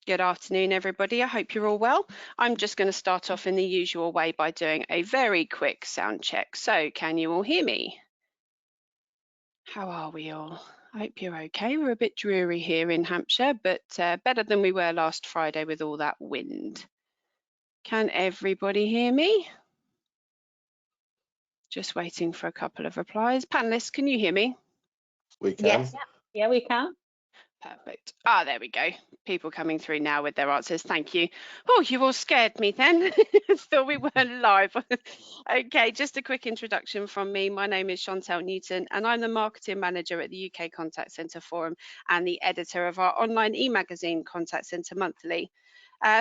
Good afternoon, everybody. I hope you're all well. I'm just going to start off in the usual way by doing a very quick sound check. So can you all hear me? How are we all? I hope you're okay. We're a bit dreary here in Hampshire, but better than we were last Friday with all that wind. Can everybody hear me? Just waiting for a couple of replies. Panelists, can you hear me? We can. Yes, yeah, we can. Perfect. Ah, there we go. People coming through now with their answers. Thank you. Oh, you all scared me then. Thought we weren't live. Okay, just a quick introduction from me. My name is Chantelle Newton, and I'm the marketing manager at the UK Contact Centre Forum and the editor of our online e-magazine, Contact Centre Monthly.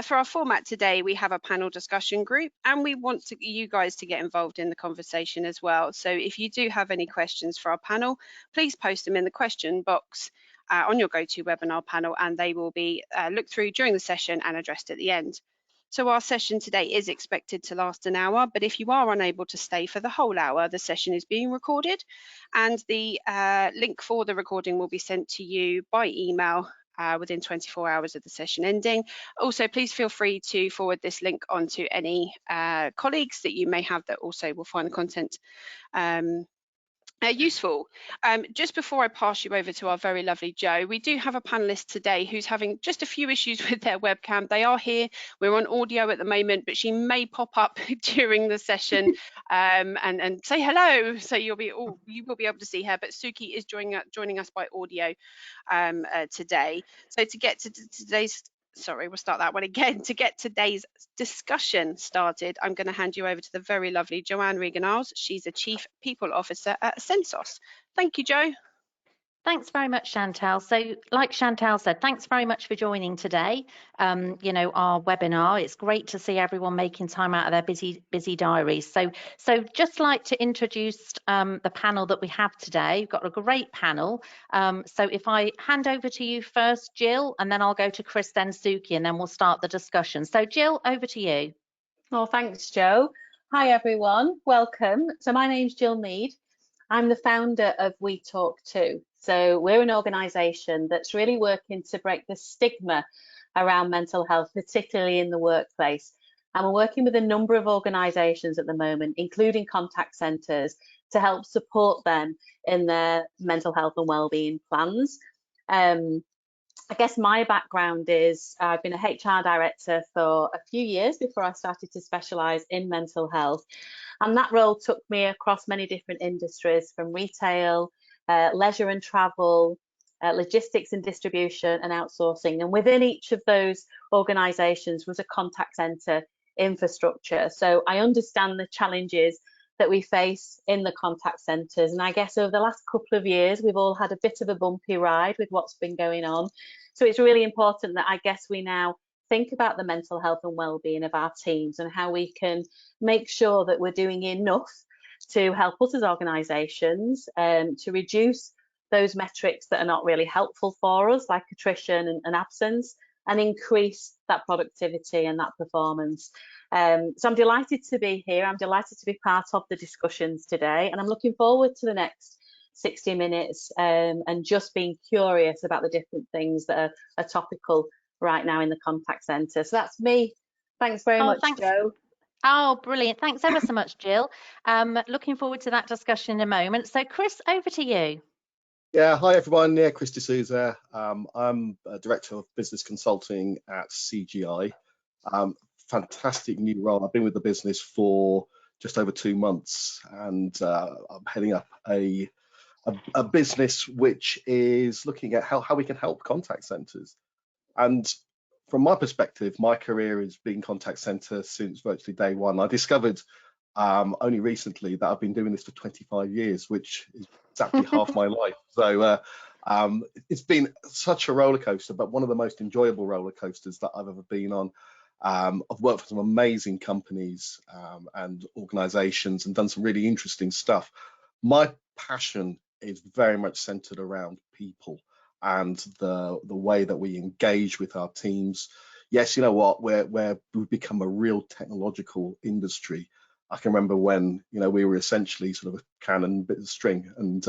For our format today, we have a panel discussion group, and we want you guys to get involved in the conversation as well. So if you do have any questions for our panel, please post them in the question box on your GoToWebinar panel, and they will be looked through during the session and addressed at the end. So our session today is expected to last an hour, but if you are unable to stay for the whole hour, the session is being recorded, and the link for the recording will be sent to you by email within 24 hours of the session ending. Also, please feel free to forward this link on to any colleagues that you may have that also will find the content useful. Just before I pass you over to our very lovely Jo, we do have a panelist today who's having just a few issues with their webcam. They are here. We're on audio at the moment, but she may pop up during the session and say hello. So you will be able to see her. But Suki is joining us by audio today. So to get to today's we'll start that one again. To get today's discussion started, I'm going to hand you over to the very lovely Joanne Regan-Iles. She's a Chief People Officer at Ascensos. Thank you, Jo. Thanks very much, Chantelle. So like Chantelle said, thanks very much for joining today, our webinar. It's great to see everyone making time out of their busy diaries. So just like to introduce the panel that we have today. We've got a great panel. So if I hand over to you first, Jill, and then I'll go to Chris, then Suki, and then we'll start the discussion. So Jill, over to you. Oh, thanks, Jo. Hi, everyone. Welcome. So my name's Jill Mead. I'm the founder of WeTalkToo. So we're an organisation that's really working to break the stigma around mental health, particularly in the workplace. And we're working with a number of organisations at the moment, including contact centres, to help support them in their mental health and wellbeing plans. I guess my background is I've been a HR director for a few years before I started to specialise in mental health. And that role took me across many different industries, from retail, leisure and travel, logistics and distribution, and outsourcing. And within each of those organisations was a contact centre infrastructure. So I understand the challenges that we face in the contact centres. And I guess over the last couple of years, we've all had a bit of a bumpy ride with what's been going on. So it's really important that I guess we now think about the mental health and wellbeing of our teams and how we can make sure that we're doing enough to help us as organisations to reduce those metrics that are not really helpful for us, like attrition and absence, and increase that productivity and that performance. So I'm delighted to be here. I'm delighted to be part of the discussions today, and I'm looking forward to the next 60 minutes and just being curious about the different things that are topical right now in the contact centre. So that's me. Thanks very much, Jo. Oh, brilliant. Thanks ever so much, Jill. Looking forward to that discussion in a moment. So Chris, over to you. Yeah, hi everyone. Yeah, Chris Souza. I'm a Director of Business Consulting at CGI. Fantastic new role. I've been with the business for just over 2 months, and I'm heading up a business which is looking at how we can help contact centres. And from my perspective, my career has been contact centre since virtually day one. I discovered only recently that I've been doing this for 25 years, which is exactly half my life. So it's been such a roller coaster, but one of the most enjoyable roller coasters that I've ever been on. I've worked for some amazing companies and organisations and done some really interesting stuff. My passion is very much centred around people and the way that we engage with our teams. Yes, you know what, we've become a real technological industry. I can remember when we were essentially sort of a can and bit of string, and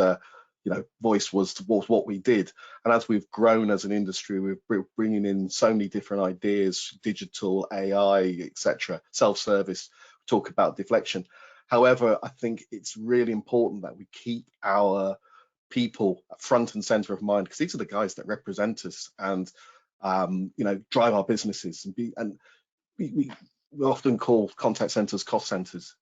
voice was what we did. And as we've grown as an industry, we're bringing in so many different ideas, digital, AI, etc., self-service, talk about deflection. However, I think it's really important that we keep our people front and center of mind, because these are the guys that represent us and drive our businesses. And we often call contact centers cost centers.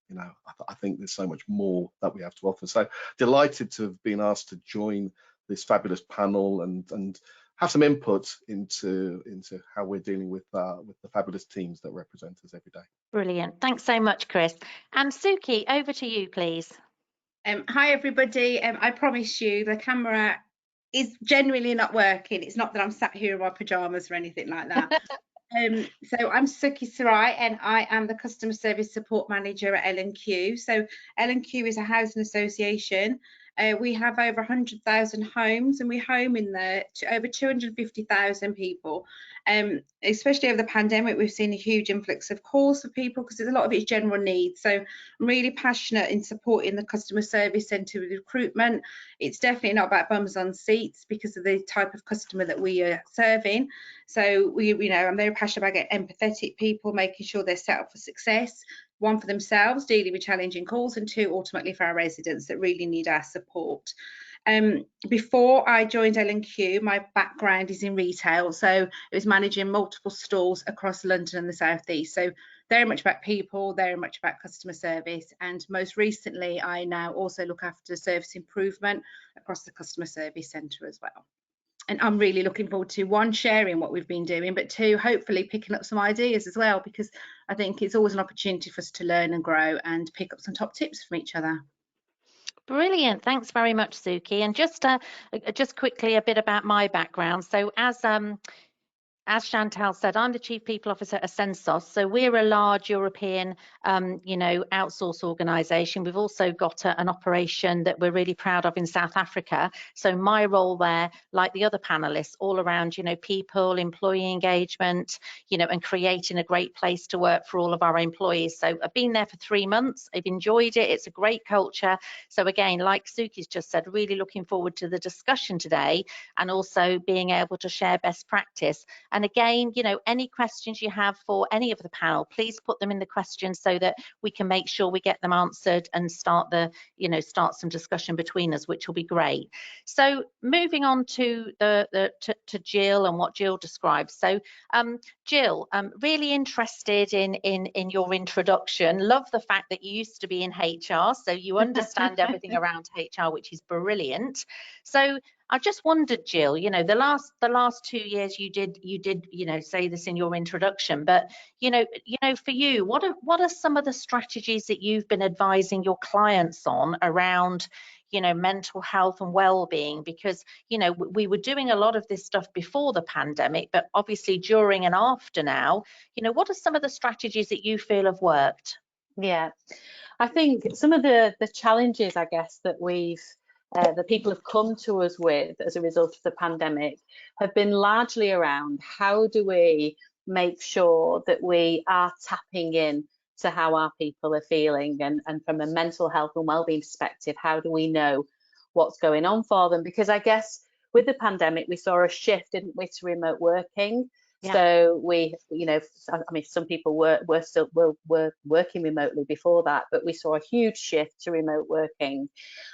I think there's so much more that we have to offer. So delighted to have been asked to join this fabulous panel and have some input into how we're dealing with the fabulous teams that represent us every day. Brilliant. Thanks so much, Chris. And Suki, over to you, please. Hi, everybody. I promise you the camera is genuinely not working. It's not that I'm sat here in my pajamas or anything like that. So I'm Suki Sarai, and I am the Customer Service Support Manager at L&Q. So L&Q is a housing association. We have over 100,000 homes, and we home in there to over 250,000 people. Especially over the pandemic, we've seen a huge influx of calls for people because a lot of it is general needs. So I'm really passionate in supporting the customer service centre with recruitment. It's definitely not about bums on seats because of the type of customer that we are serving. So I'm very passionate about getting empathetic people, making sure they're set up for success. One, for themselves, dealing with challenging calls, and two, ultimately for our residents that really need our support. Before I joined L&Q, my background is in retail, so it was managing multiple stores across London and the South East. So very much about people, very much about customer service, and most recently I now also look after service improvement across the customer service centre as well. And I'm really looking forward to, one, sharing what we've been doing, but two, hopefully picking up some ideas as well, because I think it's always an opportunity for us to learn and grow and pick up some top tips from each other. Brilliant. Thanks very much, Suki. And just quickly a bit about my background. So as Chantelle said, I'm the Chief People Officer at Ascensos. So we're a large European, outsource organisation. We've also got an operation that we're really proud of in South Africa. So my role there, like the other panelists, all around, people, employee engagement, and creating a great place to work for all of our employees. So I've been there for 3 months. I've enjoyed it. It's a great culture. So again, like Suki's just said, really looking forward to the discussion today and also being able to share best practice. And again, any questions you have for any of the panel, please put them in the questions so that we can make sure we get them answered and start some discussion between us, which will be great. So moving on to to Jill and what Jill described. So Jill, I'm really interested in your introduction. Love the fact that you used to be in HR, so you understand everything around HR, which is brilliant. So I just wondered, Jill, the last 2 years you did say this in your introduction, but for you, what are some of the strategies that you've been advising your clients on around mental health and well-being? Because we were doing a lot of this stuff before the pandemic, but obviously during and after now, what are some of the strategies that you feel have worked? Yeah, I think some of the challenges, I guess, that that people have come to us with as a result of the pandemic have been largely around how do we make sure that we are tapping in to how our people are feeling, and from a mental health and wellbeing perspective, how do we know what's going on for them? Because I guess with the pandemic we saw a shift, didn't we, to remote working. Yeah. So we, some people were working remotely before that, but we saw a huge shift to remote working.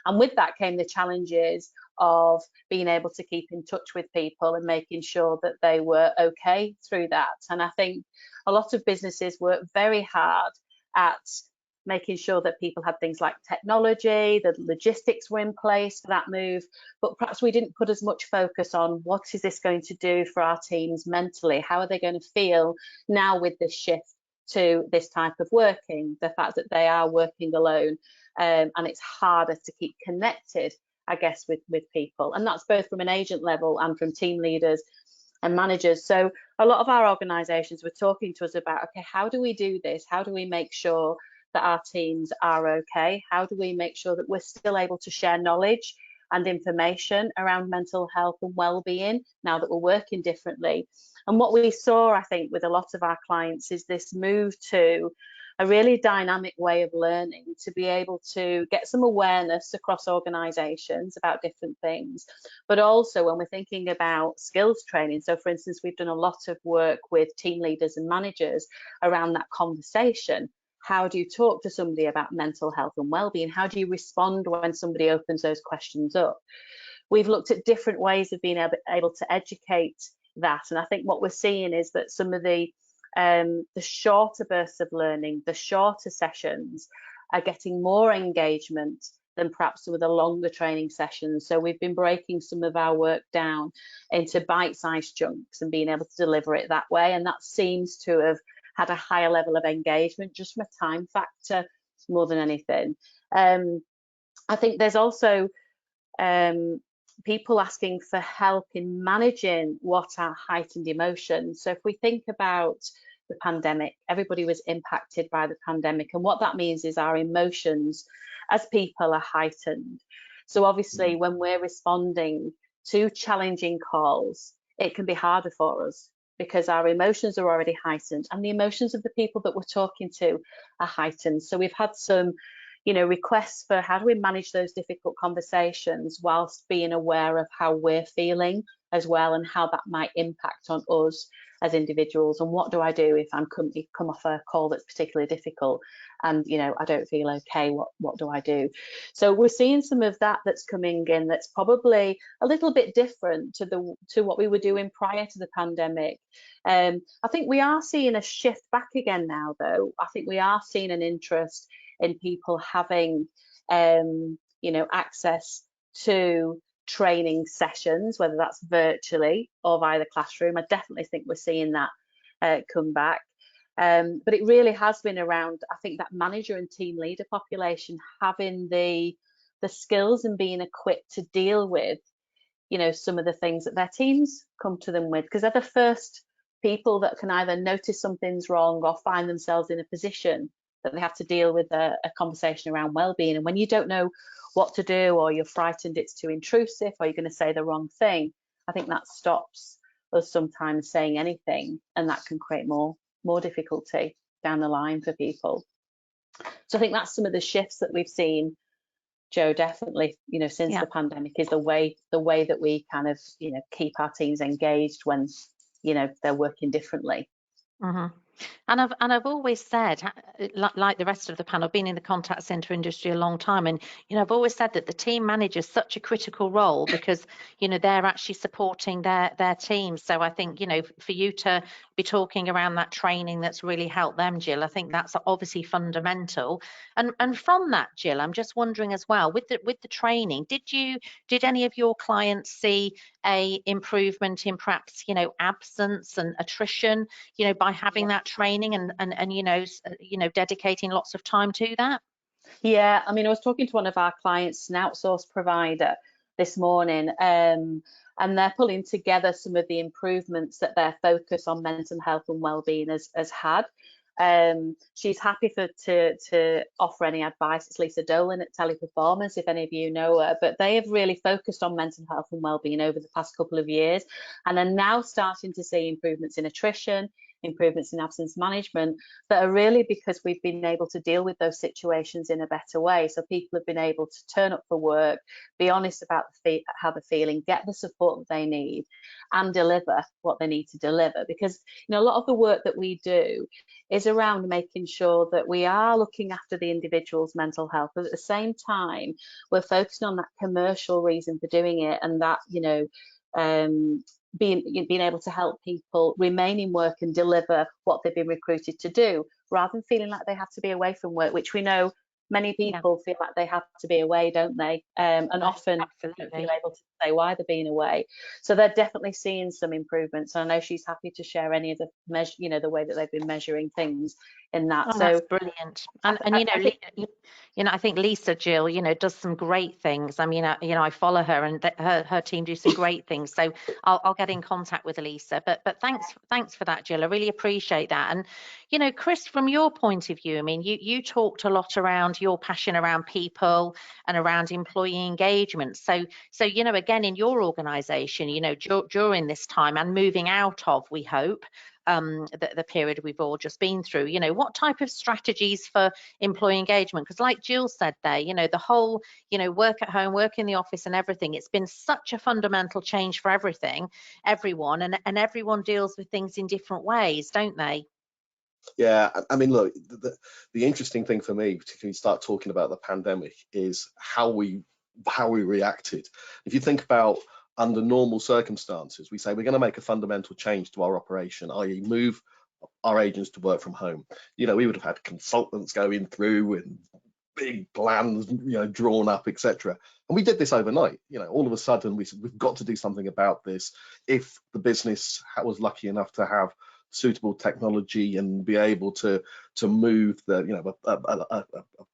And with that came the challenges of being able to keep in touch with people and making sure that they were okay through that. And I think a lot of businesses work very hard at making sure that people had things like technology, the logistics were in place for that move, but perhaps we didn't put as much focus on what is this going to do for our teams mentally? How are they going to feel now with this shift to this type of working, the fact that they are working alone, and it's harder to keep connected, I guess, with people. And that's both from an agent level and from team leaders and managers. So a lot of our organisations were talking to us about, okay, how do we do this? How do we make sure that our teams are okay? How do we make sure that we're still able to share knowledge and information around mental health and well-being now that we're working differently? And what we saw, I think, with a lot of our clients is this move to a really dynamic way of learning to be able to get some awareness across organisations about different things. But also when we're thinking about skills training, so for instance, we've done a lot of work with team leaders and managers around that conversation. How do you talk to somebody about mental health and well-being? How do you respond when somebody opens those questions up? We've looked at different ways of being able to educate that. And I think what we're seeing is that some of the shorter bursts of learning, the shorter sessions are getting more engagement than perhaps some of the longer training sessions. So we've been breaking some of our work down into bite-sized chunks and being able to deliver it that way. And that seems to have had a higher level of engagement just from a time factor more than anything. I think there's also people asking for help in managing what are heightened emotions. So if we think about the pandemic, everybody was impacted by the pandemic, and what that means is our emotions as people are heightened. So obviously when we're responding to challenging calls, it can be harder for us because our emotions are already heightened and the emotions of the people that we're talking to are heightened. So we've had some requests for how do we manage those difficult conversations whilst being aware of how we're feeling as well, and how that might impact on us as individuals. And what do I do if I'm come off a call that's particularly difficult and I don't feel okay? What do I do? So we're seeing some of that that's coming in that's probably a little bit different to what we were doing prior to the pandemic. I think we are seeing a shift back again now, though. I think we are seeing an interest in people having access to training sessions, whether that's virtually or via the classroom. I definitely think we're seeing that come back. But it really has been around, I think, that manager and team leader population having the skills and being equipped to deal with some of the things that their teams come to them with, because they're the first people that can either notice something's wrong or find themselves in a position that they have to deal with a conversation around well-being. And when you don't know what to do, or you're frightened it's too intrusive, or you're going to say the wrong thing, I think that stops us sometimes saying anything, and that can create more difficulty down the line for people. So I think that's some of the shifts that we've seen, Jo, definitely, since the pandemic, is the way that we kind of, keep our teams engaged when, they're working differently. Mm-hmm. And I've always said, like the rest of the panel, been in the contact centre industry a long time, and I've always said that the team manager is such a critical role because they're actually supporting their team. So I think for you to be talking around that training that's really helped them, Jill, I think that's obviously fundamental. And from that, Jill, I'm just wondering as well, with the training, did any of your clients see a improvement in perhaps absence and attrition by having that training and dedicating lots of time to that? Yeah, I mean, I was talking to one of our clients, an outsourced provider, this morning, and they're pulling together some of the improvements that their focus on mental health and wellbeing has had. She's happy to offer any advice. It's Lisa Dolan at Teleperformance, if any of you know her, but they have really focused on mental health and wellbeing over the past couple of years, and are now starting to see improvements in attrition, improvements in absence management, that are really because we've been able to deal with those situations in a better way. So people have been able to turn up for work, be honest about how they're feeling, get the support that they need, and deliver what they need to deliver. Because a lot of the work that we do is around making sure that we are looking after the individual's mental health, but at the same time we're focusing on that commercial reason for doing it, and that being able to help people remain in work and deliver what they've been recruited to do, rather than feeling like they have to be away from work, which we know many people feel like they have to be away, don't they? And often don't feel able to say why they're being away. So they're definitely seeing some improvements. And I know she's happy to share any of the the way that they've been measuring things in that. So that's brilliant. And I think Lisa, Jill, does some great things. I mean, I follow her, and her team do some great things. So I'll get in contact with Lisa. But thanks for that, Jill. I really appreciate that. And Chris, from your point of view, I mean, you talked a lot around around your passion around people and around employee engagement. So you know, again, in your organisation, you know, during this time and moving out of, we hope, the period we've all just been through, you know, what type of strategies for employee engagement? Because like Jill said there, you know, the whole, you know, work at home, work in the office and everything, it's been such a fundamental change for everyone, and everyone deals with things in different ways, don't they? Yeah, I mean, look, the interesting thing for me, particularly when you start talking about the pandemic, is how we reacted. If you think about under normal circumstances, we say we're going to make a fundamental change to our operation, i.e. move our agents to work from home. You know, we would have had consultants going through and big plans, you know, drawn up, etc. And we did this overnight. You know, all of a sudden we said we've got to do something about this. If the business was lucky enough to have suitable technology and be able to move the, you know, a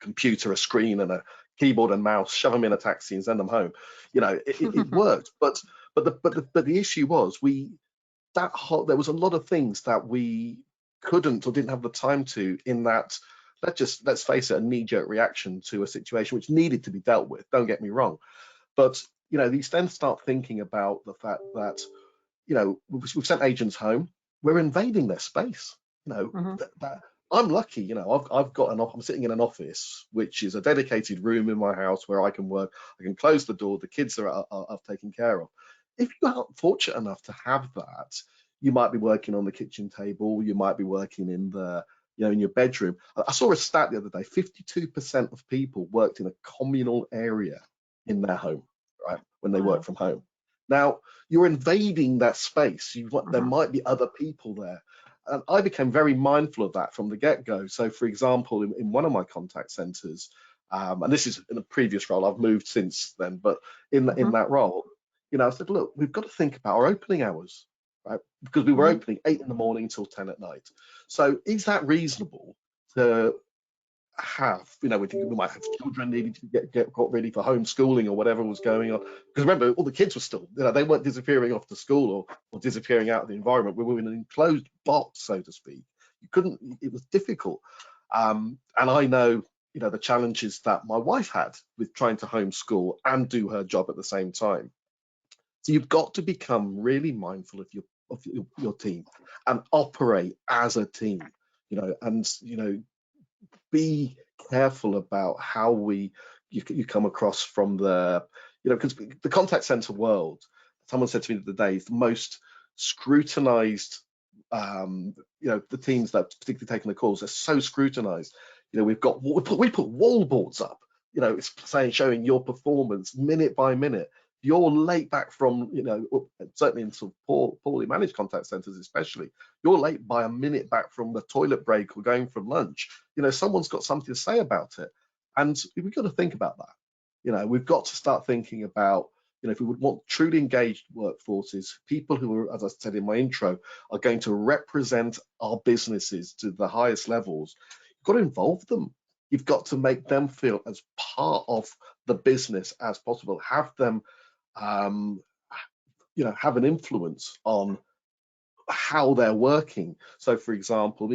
computer, a screen and a keyboard and mouse, shove them in a taxi and send them home, you know, it worked. But the issue was there was a lot of things that we couldn't or didn't have the time to, in that let's face it, a knee-jerk reaction to a situation which needed to be dealt with. Don't get me wrong, but you know, these then start thinking about the fact that, you know, we've sent agents home, we're invading their space. You know, that I'm lucky, you know, I'm sitting in an office which is a dedicated room in my house where I can work. I can close the door, the kids are taken care of. If you aren't fortunate enough to have that, you might be working on the kitchen table, you might be working in the, you know, in your bedroom. I saw a stat the other day, 52% of people worked in a communal area in their home, right, when they work from home. Now, you're invading that space. There might be other people there. And I became very mindful of that from the get-go. So, for example, in one of my contact centers, and this is in a previous role, I've moved since then, but in that role, you know, I said, look, we've got to think about our opening hours, right? Because we were opening 8 in the morning till 10 at night. So is that reasonable to have, you know, we might have children needing to get got ready for homeschooling or whatever was going on? Because remember, all the kids were still, you know, they weren't disappearing off to school or disappearing out of the environment. We were in an enclosed box, so to speak. You couldn't, it was difficult. And I know, you know, the challenges that my wife had with trying to homeschool and do her job at the same time. So you've got to become really mindful of your team and operate as a team, you know, and, you know, be careful about how you come across from the, you know, because the contact center world, someone said to me the other day, is the most scrutinized, you know, the teams that particularly taking the calls are so scrutinized. You know, we put wall boards up, you know, it's showing your performance minute by minute. You're late back from, you know, certainly in sort of poorly managed contact centers especially, you're late by a minute back from the toilet break or going from lunch. You know, someone's got something to say about it. And we've got to think about that. You know, we've got to start thinking about, you know, if we would want truly engaged workforces, people who are, as I said in my intro, are going to represent our businesses to the highest levels, you've got to involve them. You've got to make them feel as part of the business as possible, have them you know, have an influence on how they're working. So, for example,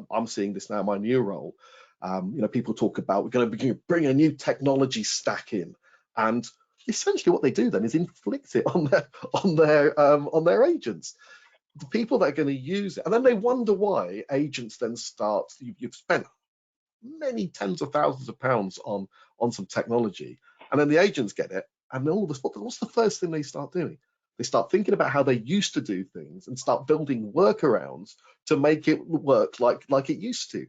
I'm seeing this now in my new role. You know, people talk about we're going to bring a new technology stack in, and essentially what they do then is inflict it on their agents, the people that are going to use it, and then they wonder why agents then start. You've spent many tens of thousands of pounds on some technology, and then the agents get it. And all this, what's the first thing they start doing? They start thinking about how they used to do things and start building workarounds to make it work like it used to,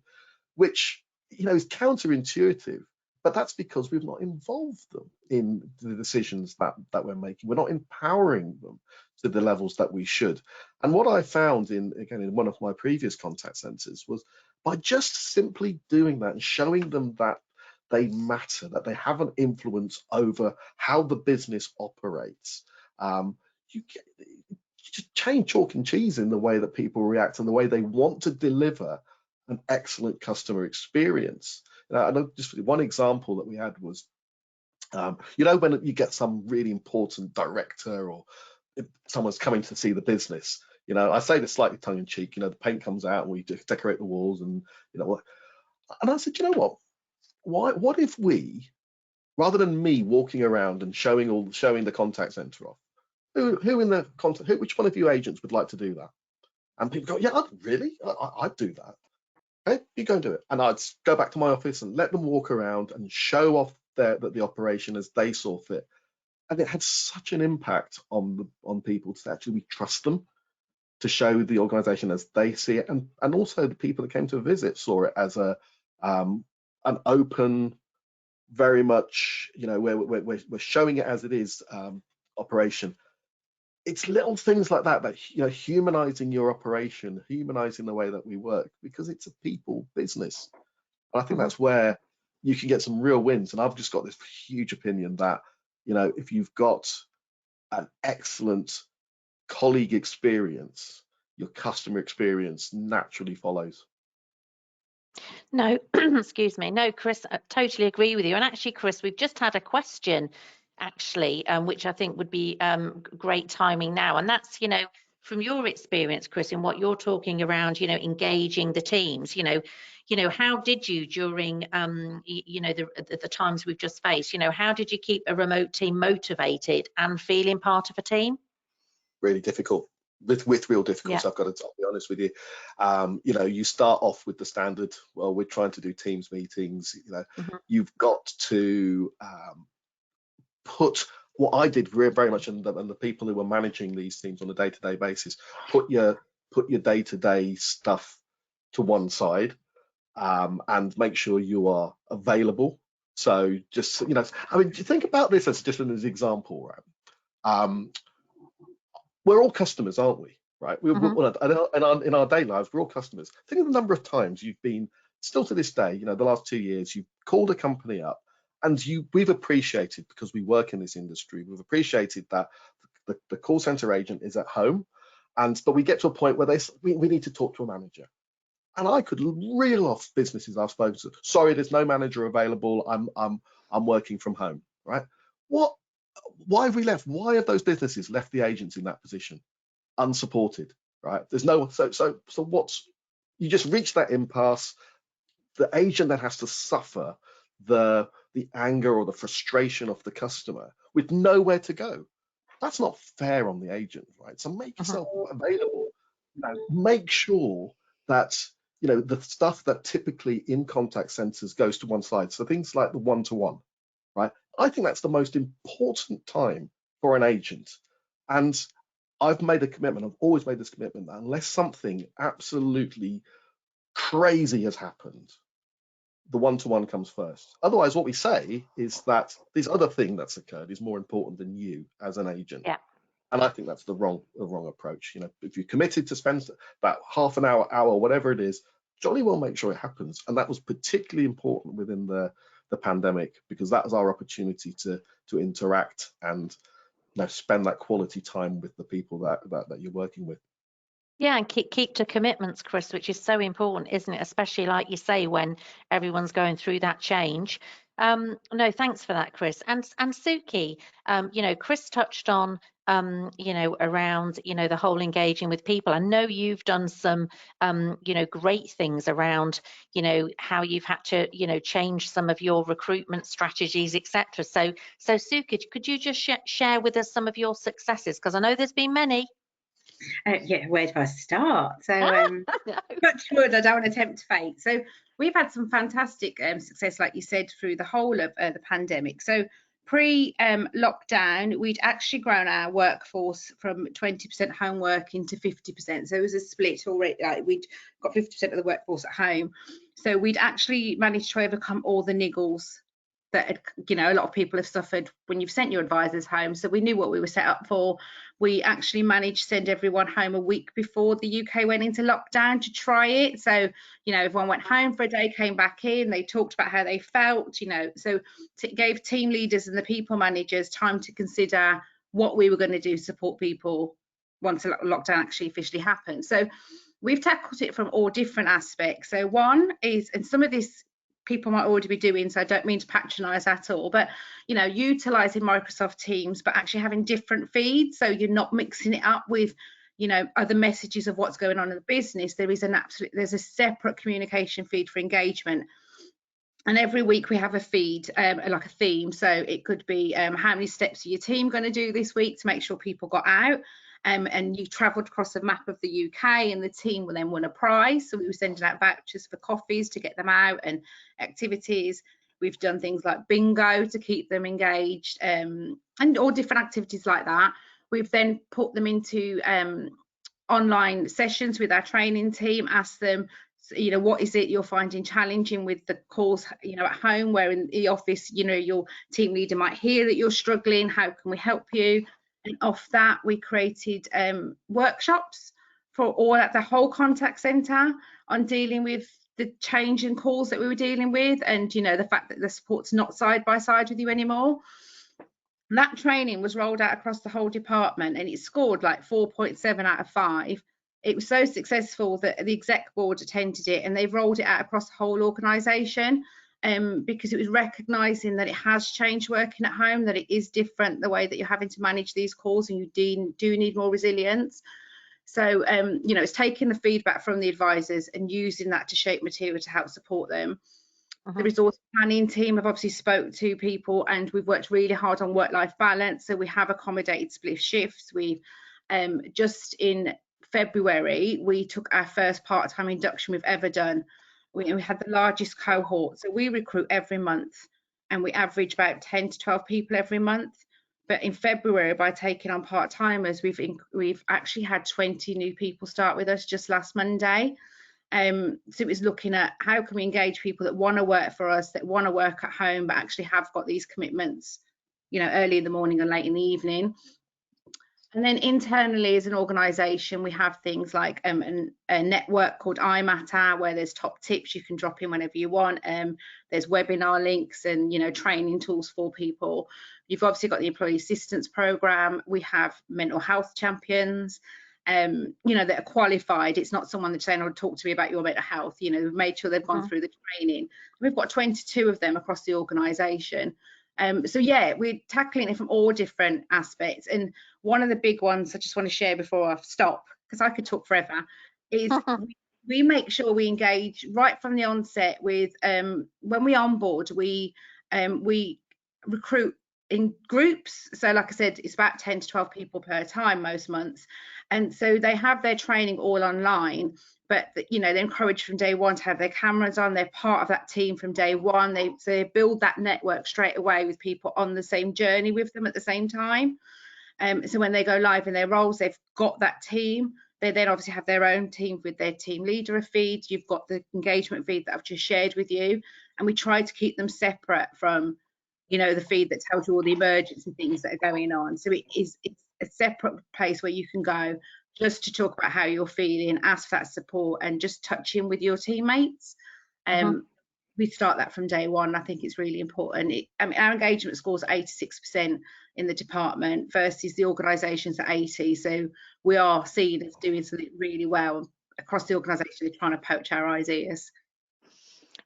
which, you know, is counterintuitive. But that's because we've not involved them in the decisions that we're making. We're not empowering them to the levels that we should. And what I found in one of my previous contact centers was by just simply doing that and showing them that they matter, that they have an influence over how the business operates. You just change chalk and cheese in the way that people react and the way they want to deliver an excellent customer experience. I know just one example that we had was, you know, when you get some really important director or if someone's coming to see the business, you know, I say this slightly tongue in cheek, you know, the paint comes out and we decorate the walls and, you know, and I said, you know what? what if we, rather than me walking around and showing the contact center off, which one of you agents would like to do that? And people go, yeah, really? I'd do that. Okay, you go and do it. And I'd go back to my office and let them walk around and show off the operation as they saw fit. And it had such an impact on people to actually trust them, to show the organization as they see it, and also the people that came to visit saw it as an open, very much, we're showing it as it is operation. It's little things like that humanizing your operation, humanizing the way that we work, because it's a people business. And I think that's where you can get some real wins. And I've just got this huge opinion that, if you've got an excellent colleague experience, your customer experience naturally follows. No, excuse me. No, Chris, I totally agree with you. And actually, Chris, we've just had a question, which I think would be great timing now. And that's, from your experience, Chris, in what you're talking around, engaging the teams, how did you during, the times we've just faced, how did you keep a remote team motivated and feeling part of a team? Really difficult. With real difficulty, yeah. I've got to be honest with you. You start off with the standard, well, we're trying to do Teams meetings, you've got to put what I did very much, and the people who were managing these teams on a day-to-day basis, put your day-to-day stuff to one side, and make sure you are available. So just, do you think about this as just an example, right? We're all customers, aren't we? Right? In our daily lives, we're all customers. Think of the number of times you've been, still to this day, the last 2 years, you've called a company up, and we've appreciated, because we work in this industry, we've appreciated that the call center agent is at home, but we get to a point where we need to talk to a manager. And I could reel off businesses I've spoken to. Sorry, there's no manager available. I'm working from home. Right? Why have we left? Why have those businesses left the agents in that position, unsupported? Right? There's no so what's, you just reach that impasse. The agent then has to suffer the anger or the frustration of the customer with nowhere to go. That's not fair on the agent, right? So make yourself available. Make sure that the stuff that typically in contact centers goes to one side. So things like the one-to-one, right? I think that's the most important time for an agent. And I've made a commitment, I've always made this commitment, that unless something absolutely crazy has happened, the one-to-one comes first. Otherwise, what we say is that this other thing that's occurred is more important than you as an agent. Yeah. And I think that's the wrong approach. If you're committed to spend about half an hour, whatever it is, jolly well make sure it happens. And that was particularly important within the pandemic, because that was our opportunity to interact and spend that quality time with the people that you're working with. Yeah, and keep to commitments, Chris, which is so important, isn't it? Especially, like you say, when everyone's going through that change. No, thanks for that, Chris. And Suki, Chris touched on, around, the whole engaging with people. I know you've done some, great things around, how you've had to, change some of your recruitment strategies, etc. So Suki, could you just share with us some of your successes? Because I know there's been many. Yeah, where do I start? So, touch wood, I don't want to tempt fate. So, we've had some fantastic success, like you said, through the whole of the pandemic. So, pre-lockdown, we'd actually grown our workforce from 20% home working to 50%. So, it was a split already. We'd got 50% of the workforce at home. So, we'd actually managed to overcome all the niggles that a lot of people have suffered when you've sent your advisors home. So we knew what we were set up for. We actually managed to send everyone home a week before the UK went into lockdown to try it. So everyone went home for a day, came back in, they talked about how they felt, so it gave team leaders and the people managers time to consider what we were going to do to support people once the lockdown actually officially happened. So we've tackled it from all different aspects. So one is, and some of this people might already be doing, so I don't mean to patronize at all, but utilizing Microsoft Teams, but actually having different feeds, so you're not mixing it up with other messages of what's going on in the business. There's a separate communication feed for engagement. And every week we have a feed, like a theme. So it could be how many steps are your team going to do this week to make sure people got out. And you travelled across a map of the UK, and the team will then win a prize. So we were sending out vouchers for coffees to get them out, and activities. We've done things like bingo to keep them engaged, and all different activities like that. We've then put them into online sessions with our training team, asked them, you know, what is it you're finding challenging with the calls, you know, at home, where in the office, you know, your team leader might hear that you're struggling, how can we help you? And off that, we created workshops for all at the whole contact centre on dealing with the change in calls that we were dealing with, and, you know, the fact that the support's not side by side with you anymore. That training was rolled out across the whole department, and it scored like 4.7 out of 5. It was so successful that the exec board attended it, and they've rolled it out across the whole organisation, because it was recognising that it has changed working at home, that it is different the way that you're having to manage these calls, and you do need more resilience. So, you know, it's taking the feedback from the advisors and using that to shape material to help support them. The resource planning team have obviously spoke to people, and we've worked really hard on work-life balance. So we have accommodated split shifts. We've just in February, we took our first part-time induction we've ever done. We had the largest cohort. So we recruit every month, and we average about 10 to 12 people every month. But in February, by taking on part-timers, we've actually had 20 new people start with us just last Monday. So it was looking at how can we engage people that want to work for us, that want to work at home, but actually have got these commitments, you know, early in the morning and late in the evening. And then internally as an organisation, we have things like a network called iMatter, where there's top tips you can drop in whenever you want. There's webinar links and, you know, training tools for people. You've obviously got the employee assistance programme. We have mental health champions, you know, that are qualified. It's not someone that's saying, oh, talk to me about your mental health. You know, we've made sure they've gone through the training. We've got 22 of them across the organisation. So yeah, we're tackling it from all different aspects. And one of the big ones I just want to share before I stop, because I could talk forever, is we make sure we engage right from the onset with, when we onboard, we recruit in groups. So like I said, it's about 10 to 12 people per time most months. And so they have their training all online, but, you know, they're encouraged from day one to have their cameras on. They're part of that team from day one. So they build that network straight away with people on the same journey with them at the same time. So when they go live in their roles, they've got that team. They then obviously have their own team with their team leader feed. You've got the engagement feed that I've just shared with you. And we try to keep them separate from, you know, the feed that tells you all the emergency things that are going on. So it's a separate place where you can go just to talk about how you're feeling, ask for that support, and just touch in with your teammates. We start that from day one. I think it's really important. I mean, our engagement scores are 86% in the department versus the organisations at 80. So we are seen as doing something really well across the organisation. They're trying to poach our ideas.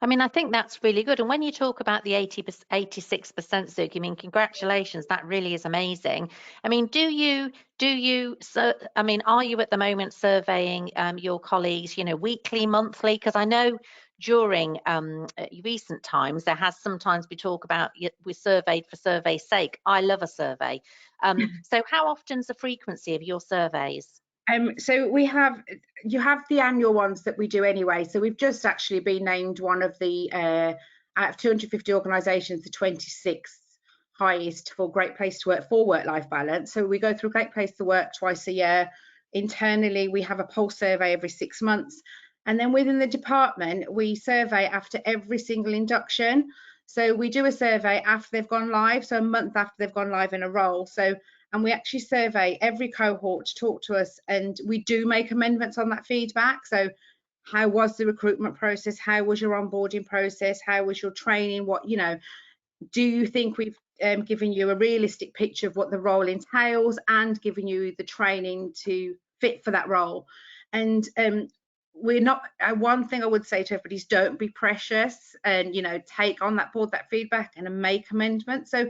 I mean, I think that's really good. And when you talk about the 86%, Suki, I mean, congratulations, that really is amazing. I mean, I mean, are you at the moment surveying your colleagues, you know, weekly, monthly? Because I know during recent times, there has sometimes we talk about we surveyed for survey's sake. I love a survey. So how often's the frequency of your surveys? So you have the annual ones that we do anyway. So we've just actually been named one of the out of 250 organisations, the 26th highest for Great Place to Work for work-life balance. So we go through Great Place to Work twice a year. Internally, we have a pulse survey every 6 months. And then within the department, we survey after every single induction. So we do a survey after they've gone live, so a month after they've gone live in a role. And we actually survey every cohort to talk to us, and we do make amendments on that feedback. So how was the recruitment process? How was your onboarding process? How was your training? What, you know, do you think we've given you a realistic picture of what the role entails and given you the training to fit for that role? And we're not, one thing I would say to everybody is don't be precious, and, you know, take on that board, that feedback, and make amendments. So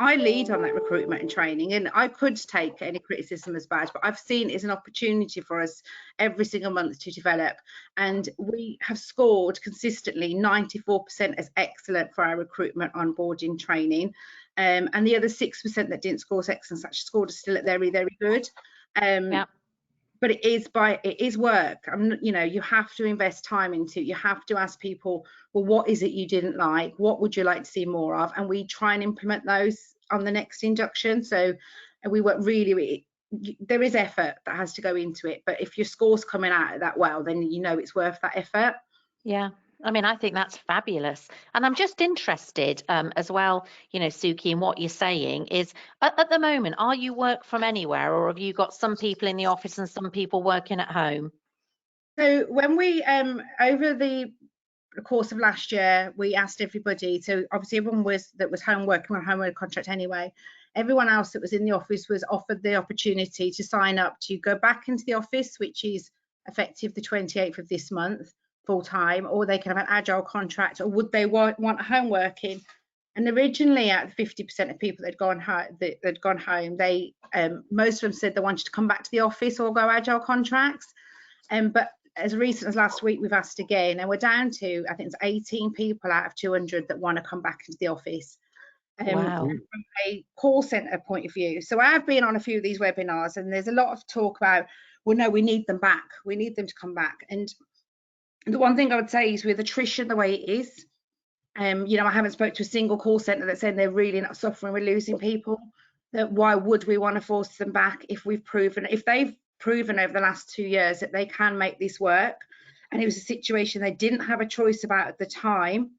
I lead on that recruitment and training, and I could take any criticism as bad, but I've seen it as an opportunity for us every single month to develop. And we have scored consistently 94% as excellent for our recruitment onboarding training. And the other 6% that didn't score as excellent actually scored us still at very, very good. Yeah. But it is work. You know, you have to invest time into it. You have to ask people, well, what is it you didn't like? What would you like to see more of? And we try and implement those on the next induction. So we work really, there is effort that has to go into it. But if your score's coming out that well, then you know it's worth that effort. Yeah. I mean, I think that's fabulous. And I'm just interested as well, you know, Suki, in what you're saying is at the moment, are you work from anywhere, or have you got some people in the office and some people working at home? So when we, over the course of last year, we asked everybody, so obviously everyone that was home working on a home contract anyway, everyone else that was in the office was offered the opportunity to sign up to go back into the office, which is effective the 28th of this month, full time, or they can have an agile contract, or would they want home working? And originally, out of 50% of people that had gone home, they most of them said they wanted to come back to the office or go agile contracts. But as recent as last week, we've asked again, and we're down to, I think it's 18 people out of 200 that want to come back into the office. Wow. From a call centre point of view. So I've been on a few of these webinars, and there's a lot of talk about, well, no, we need them back. We need them to come back. And the one thing I would say is, with attrition the way it is, you know, I haven't spoke to a single call centre that's saying they're really not suffering with losing people. That why would we want to force them back if they've proven over the last 2 years that they can make this work, and it was a situation they didn't have a choice about at the time,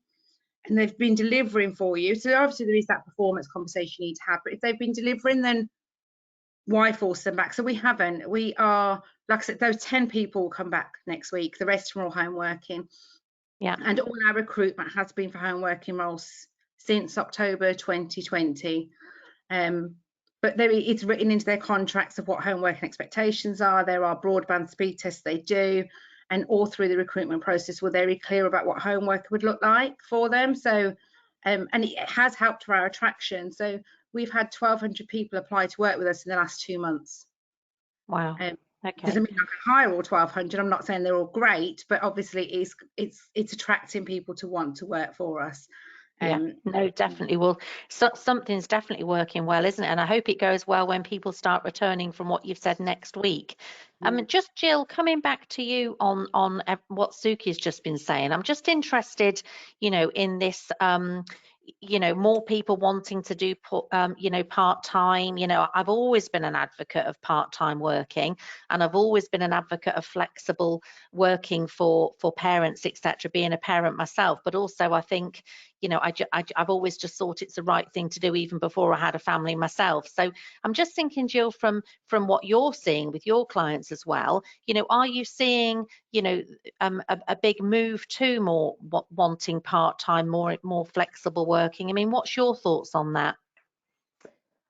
and they've been delivering for you. So obviously there is that performance conversation you need to have, but if they've been delivering, then why force them back? So we haven't. We are, like I said, those 10 people will come back next week. The rest are all home working. Yeah. And all our recruitment has been for home working roles since October 2020. But it's written into their contracts of what home working expectations are. There are broadband speed tests they do, and all through the recruitment process we're very clear about what home work would look like for them. So and it has helped for our attraction. So we've had 1,200 people apply to work with us in the last 2 months. Wow. Okay. Doesn't mean I can hire all 1,200. I'm not saying they're all great, but obviously it's attracting people to want to work for us. Yeah, no, definitely. Well, something's definitely working well, isn't it? And I hope it goes well when people start returning from what you've said next week. Just Jill, coming back to you on what Suki's just been saying, I'm just interested, you know, in this, you know, more people wanting to do, you know, part-time. You know, I've always been an advocate of part-time working, and I've always been an advocate of flexible working for parents, etc., being a parent myself. But also I think, you know, I've always just thought it's the right thing to do, even before I had a family myself. So I'm just thinking, Jill, from what you're seeing with your clients as well, you know, are you seeing, you know, a big move to more wanting part-time, more flexible working? I mean, what's your thoughts on that?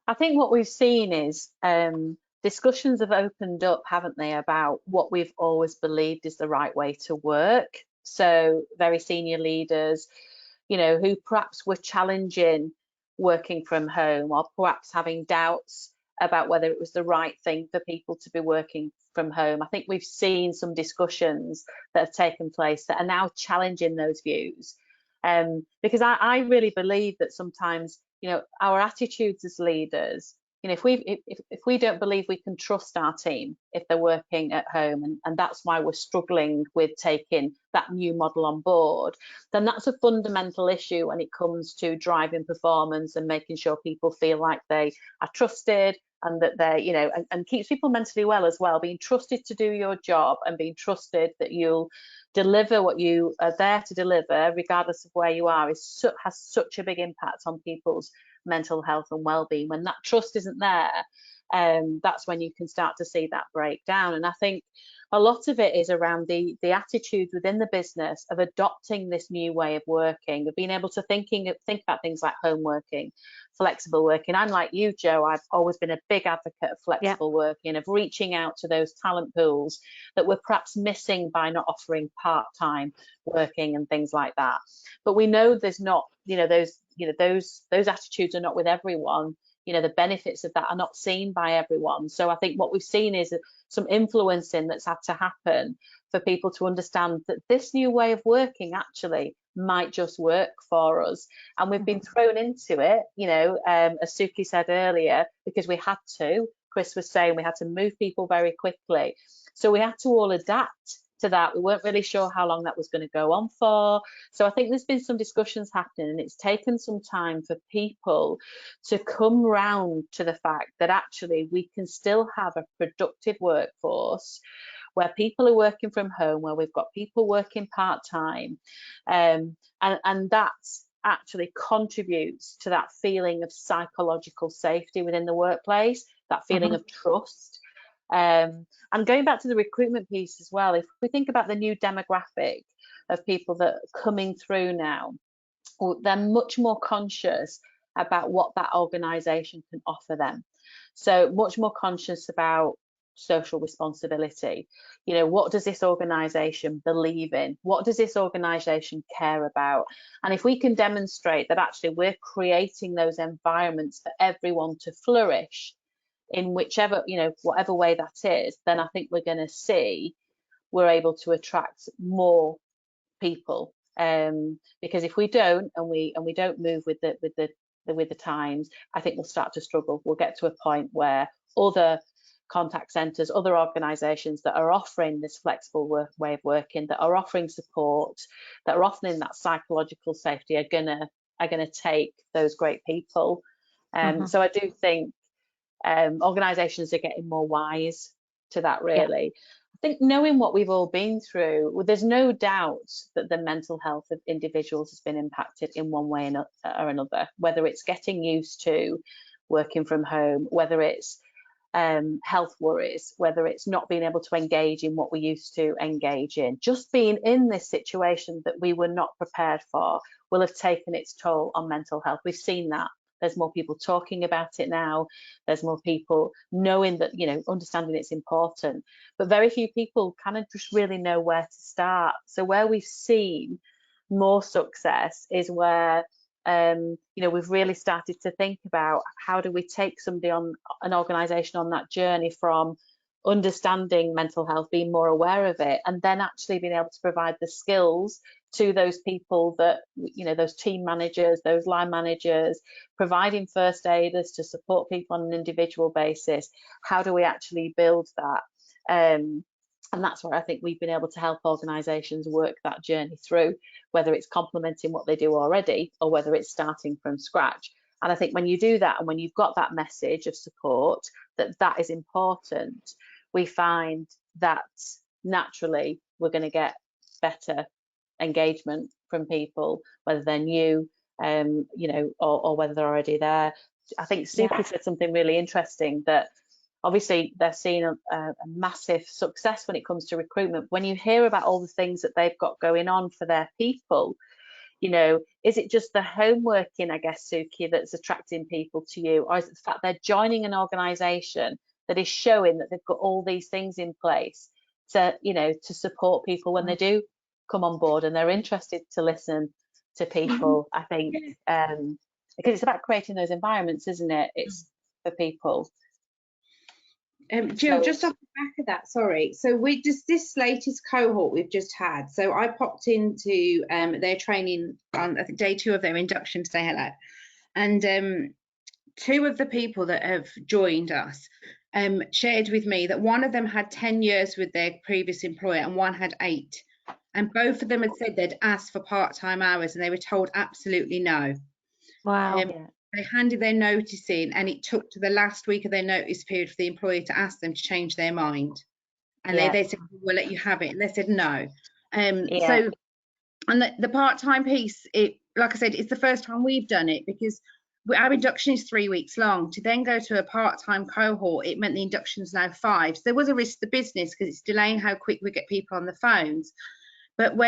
I think what we've seen is discussions have opened up, haven't they, about what we've always believed is the right way to work. So very senior leaders, you know, who perhaps were challenging working from home, or perhaps having doubts about whether it was the right thing for people to be working from home. I think we've seen some discussions that have taken place that are now challenging those views. Because I really believe that sometimes, you know, our attitudes as leaders, you know, if we don't believe we can trust our team if they're working at home, and that's why we're struggling with taking that new model on board, then that's a fundamental issue when it comes to driving performance and making sure people feel like they are trusted, and that they're, you know, and keeps people mentally well as well. Being trusted to do your job, and being trusted that you'll deliver what you are there to deliver, regardless of where you are, has such a big impact on people's mental health and well-being. When that trust isn't there, that's when you can start to see that breakdown. And I think a lot of it is around the attitude within the business of adopting this new way of working, of being able to think about things like home working, flexible working. I'm like you, Jo, I've always been a big advocate of flexible working, of reaching out to those talent pools that we're perhaps missing by not offering part-time working and things like that. But we know there's not, you know, those you know, those attitudes are not with everyone. You know, the benefits of that are not seen by everyone. So I think what we've seen is some influencing that's had to happen for people to understand that this new way of working actually might just work for us. And we've been thrown into it, you know, as Suki said earlier, because we had to. Chris was saying we had to move people very quickly. So we had to all adapt to that. We weren't really sure how long that was going to go on for. So I think there's been some discussions happening, and it's taken some time for people to come round to the fact that actually we can still have a productive workforce where people are working from home, where we've got people working part-time, and that actually contributes to that feeling of psychological safety within the workplace, that feeling of trust. And going back to the recruitment piece as well, if we think about the new demographic of people that are coming through now, they're much more conscious about what that organisation can offer them. So much more conscious about social responsibility. You know, what does this organisation believe in? What does this organisation care about? And if we can demonstrate that actually we're creating those environments for everyone to flourish in whichever, you know, whatever way that is, then I think we're going to see we're able to attract more people. Because if we don't, and we don't move with the times, I think we'll start to struggle. We'll get to a point where other contact centres, other organisations that are offering this flexible way of working, that are offering support, that are offering that psychological safety, are gonna take those great people. So I do think organisations are getting more wise to that, really. I think knowing what we've all been through, well, there's no doubt that the mental health of individuals has been impacted in one way or another, whether it's getting used to working from home, whether it's health worries, whether it's not being able to engage in what we used to engage in. Just being in this situation that we were not prepared for will have taken its toll on mental health. We've seen that. There's more people talking about it now. There's more people knowing that, you know, understanding it's important. But very few people kind of just really know where to start. So where we've seen more success is where, you know, we've really started to think about how do we take somebody on an organisation on that journey from understanding mental health, being more aware of it, and then actually being able to provide the skills to those people that, you know, those team managers, those line managers, providing first aiders to support people on an individual basis. How do we actually build that? And that's where I think we've been able to help organisations work that journey through, whether it's complementing what they do already or whether it's starting from scratch. And I think when you do that, and when you've got that message of support, that is important, we find that naturally we're going to get better engagement from people, whether they're new, you know, or whether they're already there. I think Suki said something really interesting, that obviously they're seeing a massive success when it comes to recruitment. When you hear about all the things that they've got going on for their people, you know, is it just the home working, I guess, Suki, that's attracting people to you, or is it the fact they're joining an organisation that is showing that they've got all these things in place to, you know, to support people when they do come on board and they're interested to listen to people? I think because it's about creating those environments, isn't it? It's for people. Jill, just off the back of that, sorry. So we just, this latest cohort we've just had, so I popped into their training on, I think, day 2 of their induction to say hello. And 2 of the people that have joined us shared with me that one of them had 10 years with their previous employer and one had 8. And both of them had said they'd asked for part-time hours and they were told absolutely no. Wow. They handed their notice in and it took to the last week of their notice period for the employer to ask them to change their mind. And they said, we'll let you have it. And they said no. So, and the part-time piece, it, like I said, it's the first time we've done it, because our induction is 3 weeks long. To then go to a part-time cohort, it meant the induction is now 5. So there was a risk to the business because it's delaying how quick we get people on the phones. But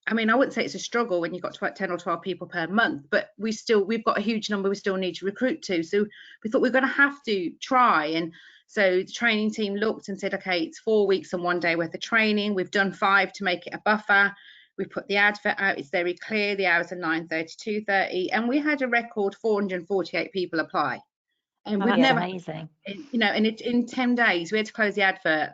I mean, I wouldn't say it's a struggle when you've got 10 or 12 people per month, but we've got a huge number we still need to recruit to. So we thought we're going to have to try. And so the training team looked and said, okay, it's 4 weeks and 1 day worth of training. We've done 5 to make it a buffer. We put the advert out, it's very clear, the hours are 9:30 to 2:30, and we had a record 448 people apply. And we'd never, amazing. you know, and in 10 days we had to close the advert.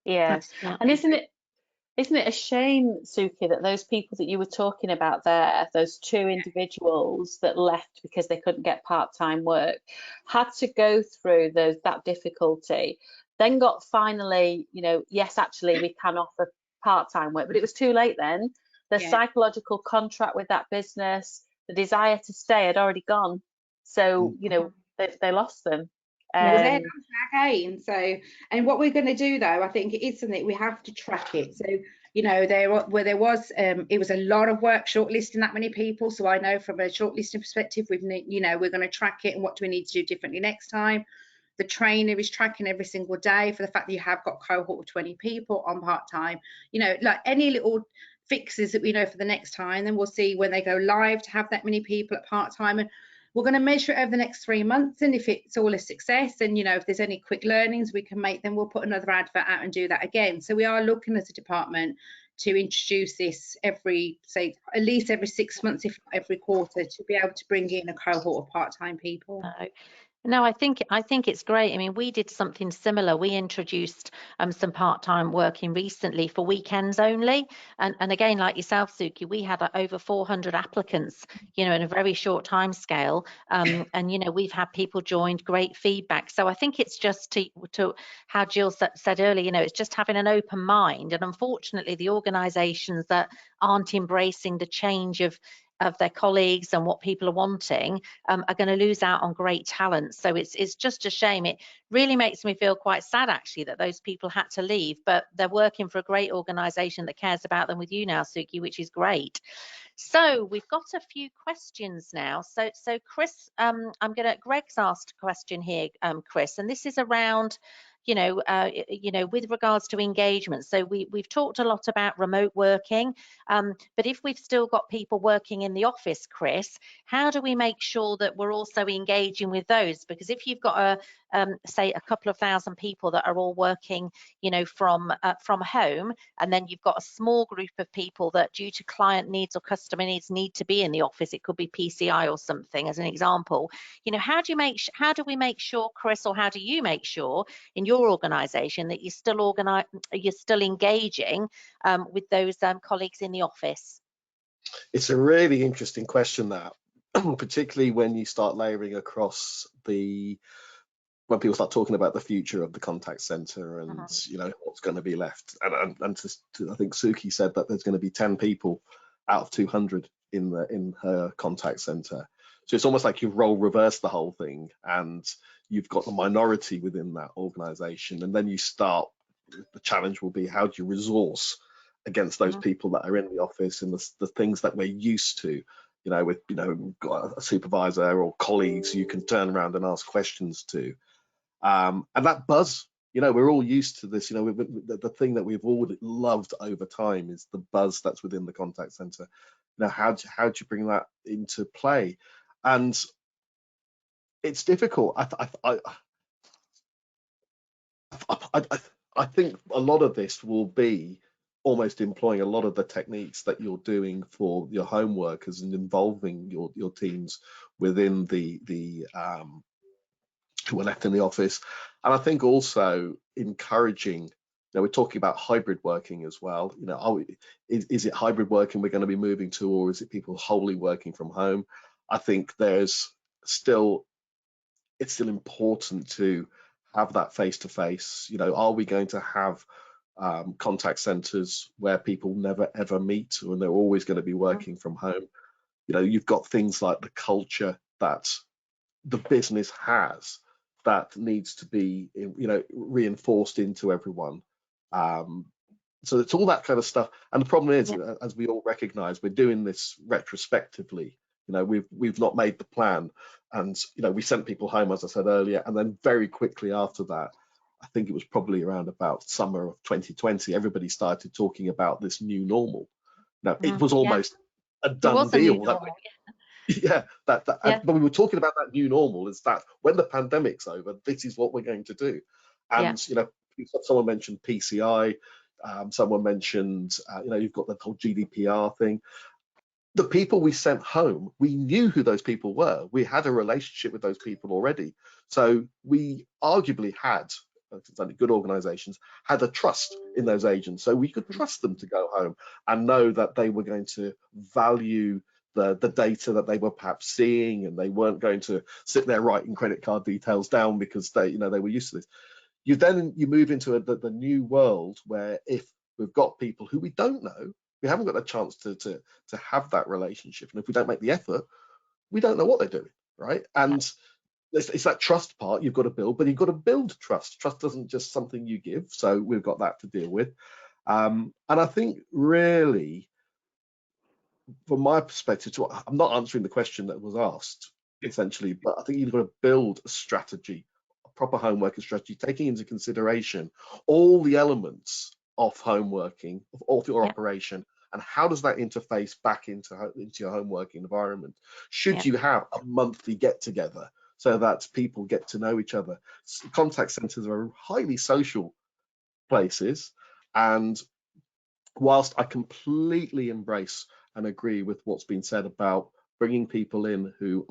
Yes. And isn't it a shame, Suki, that those people that you were talking about there, those two individuals that left because they couldn't get part-time work, had to go through that difficulty, then got finally, you know, yes, actually we can offer part-time work, but it was too late then. The psychological contract with that business, the desire to stay had already gone. So, you know, they lost them. Again. So, and what we're going to do though, I think it is something we have to track it. So, you know, it was a lot of work shortlisting that many people. So I know from a shortlisting perspective, we're going to track it and what do we need to do differently next time. The trainer is tracking every single day for the fact that you have got a cohort of 20 people on part-time. You know, like any little fixes that we know for the next time, then we'll see when they go live to have that many people at part-time. And we're going to measure it over the next 3 months, and if it's all a success, and you know, if there's any quick learnings we can make, then we'll put another advert out and do that again. So we are looking as a department to introduce this at least every 6 months, if not every quarter, to be able to bring in a cohort of part-time people. No, I think it's great. I mean, we did something similar. We introduced some part-time working recently for weekends only. And again, like yourself, Suki, we had over 400 applicants, you know, in a very short time scale. And, you know, we've had people joined, great feedback. So I think it's just to how Jill said earlier, you know, it's just having an open mind. And unfortunately, the organisations that aren't embracing the change of their colleagues and what people are wanting are going to lose out on great talent. So it's just a shame. It really makes me feel quite sad actually that those people had to leave, but they're working for a great organisation that cares about them with you now, Suki, which is great. So we've got a few questions now. So Chris, Greg's asked a question here, Chris, and this is around, you know, with regards to engagement. So we've talked a lot about remote working, but if we've still got people working in the office, Chris, how do we make sure that we're also engaging with those? Because if you've got say a couple of thousand people that are all working, you know, from home, and then you've got a small group of people that due to client needs or customer needs need to be in the office, it could be PCI or something as an example, you know, how do we make sure, Chris, or how do you make sure in your organisation that you're still engaging with those colleagues in the office? It's a really interesting question, that particularly when you start layering across when people start talking about the future of the contact center and you know what's going to be left, and I think Suki said that there's going to be 10 people out of 200 in her contact center. So it's almost like you reverse the whole thing, and you've got the minority within that organization, and then the challenge will be, how do you resource against those people that are in the office and the things that we're used to, you know, with, you know, we've got a supervisor or colleagues you can turn around and ask questions to, and that buzz, you know, we're all used to this, you know, the thing that we've all loved over time is the buzz that's within the contact center. You know, how do you bring that into play? And it's difficult. I think a lot of this will be almost employing a lot of the techniques that you're doing for your home workers and involving your teams within the who are left in the office. And I think also encouraging, you know, we're talking about hybrid working as well. You know, is it hybrid working we're going to be moving to, or is it people wholly working from home? I think it's still important to have that face-to-face. You know, are we going to have contact centers where people never ever meet, and they're always going to be working from home? You know, you've got things like the culture that the business has that needs to be, you know, reinforced into everyone. So it's all that kind of stuff. And the problem is, as we all recognize, we're doing this retrospectively. You know, we've not made the plan, and you know, we sent people home, as I said earlier, and then very quickly after that, I think it was probably around about summer of 2020, everybody started talking about this new normal. Now, it was almost a done deal. But we were talking about that new normal, is that when the pandemic's over, this is what we're going to do. And you know, someone mentioned PCI. Someone mentioned, you've got the whole GDPR thing. The people we sent home, we knew who those people were. We had a relationship with those people already. So we arguably had, good organizations, had a trust in those agents. So we could trust them to go home and know that they were going to value the data that they were perhaps seeing, and they weren't going to sit there writing credit card details down because they were used to this. You move into the new world where if we've got people who we don't know, we haven't got a chance to have that relationship, and if we don't make the effort, we don't know what they're doing, right? And it's that trust part you've got to build, but you've got to build trust. Trust isn't just something you give, so we've got that to deal with. And I think really, from my perspective, I'm not answering the question that was asked essentially, but I think you've got to build a strategy, a proper home working strategy, taking into consideration all the elements of home working, of your operation, and how does that interface back into your home working environment? Should you have a monthly get together so that people get to know each other? Contact centers are highly social places, and whilst I completely embrace and agree with what's been said about bringing people in who've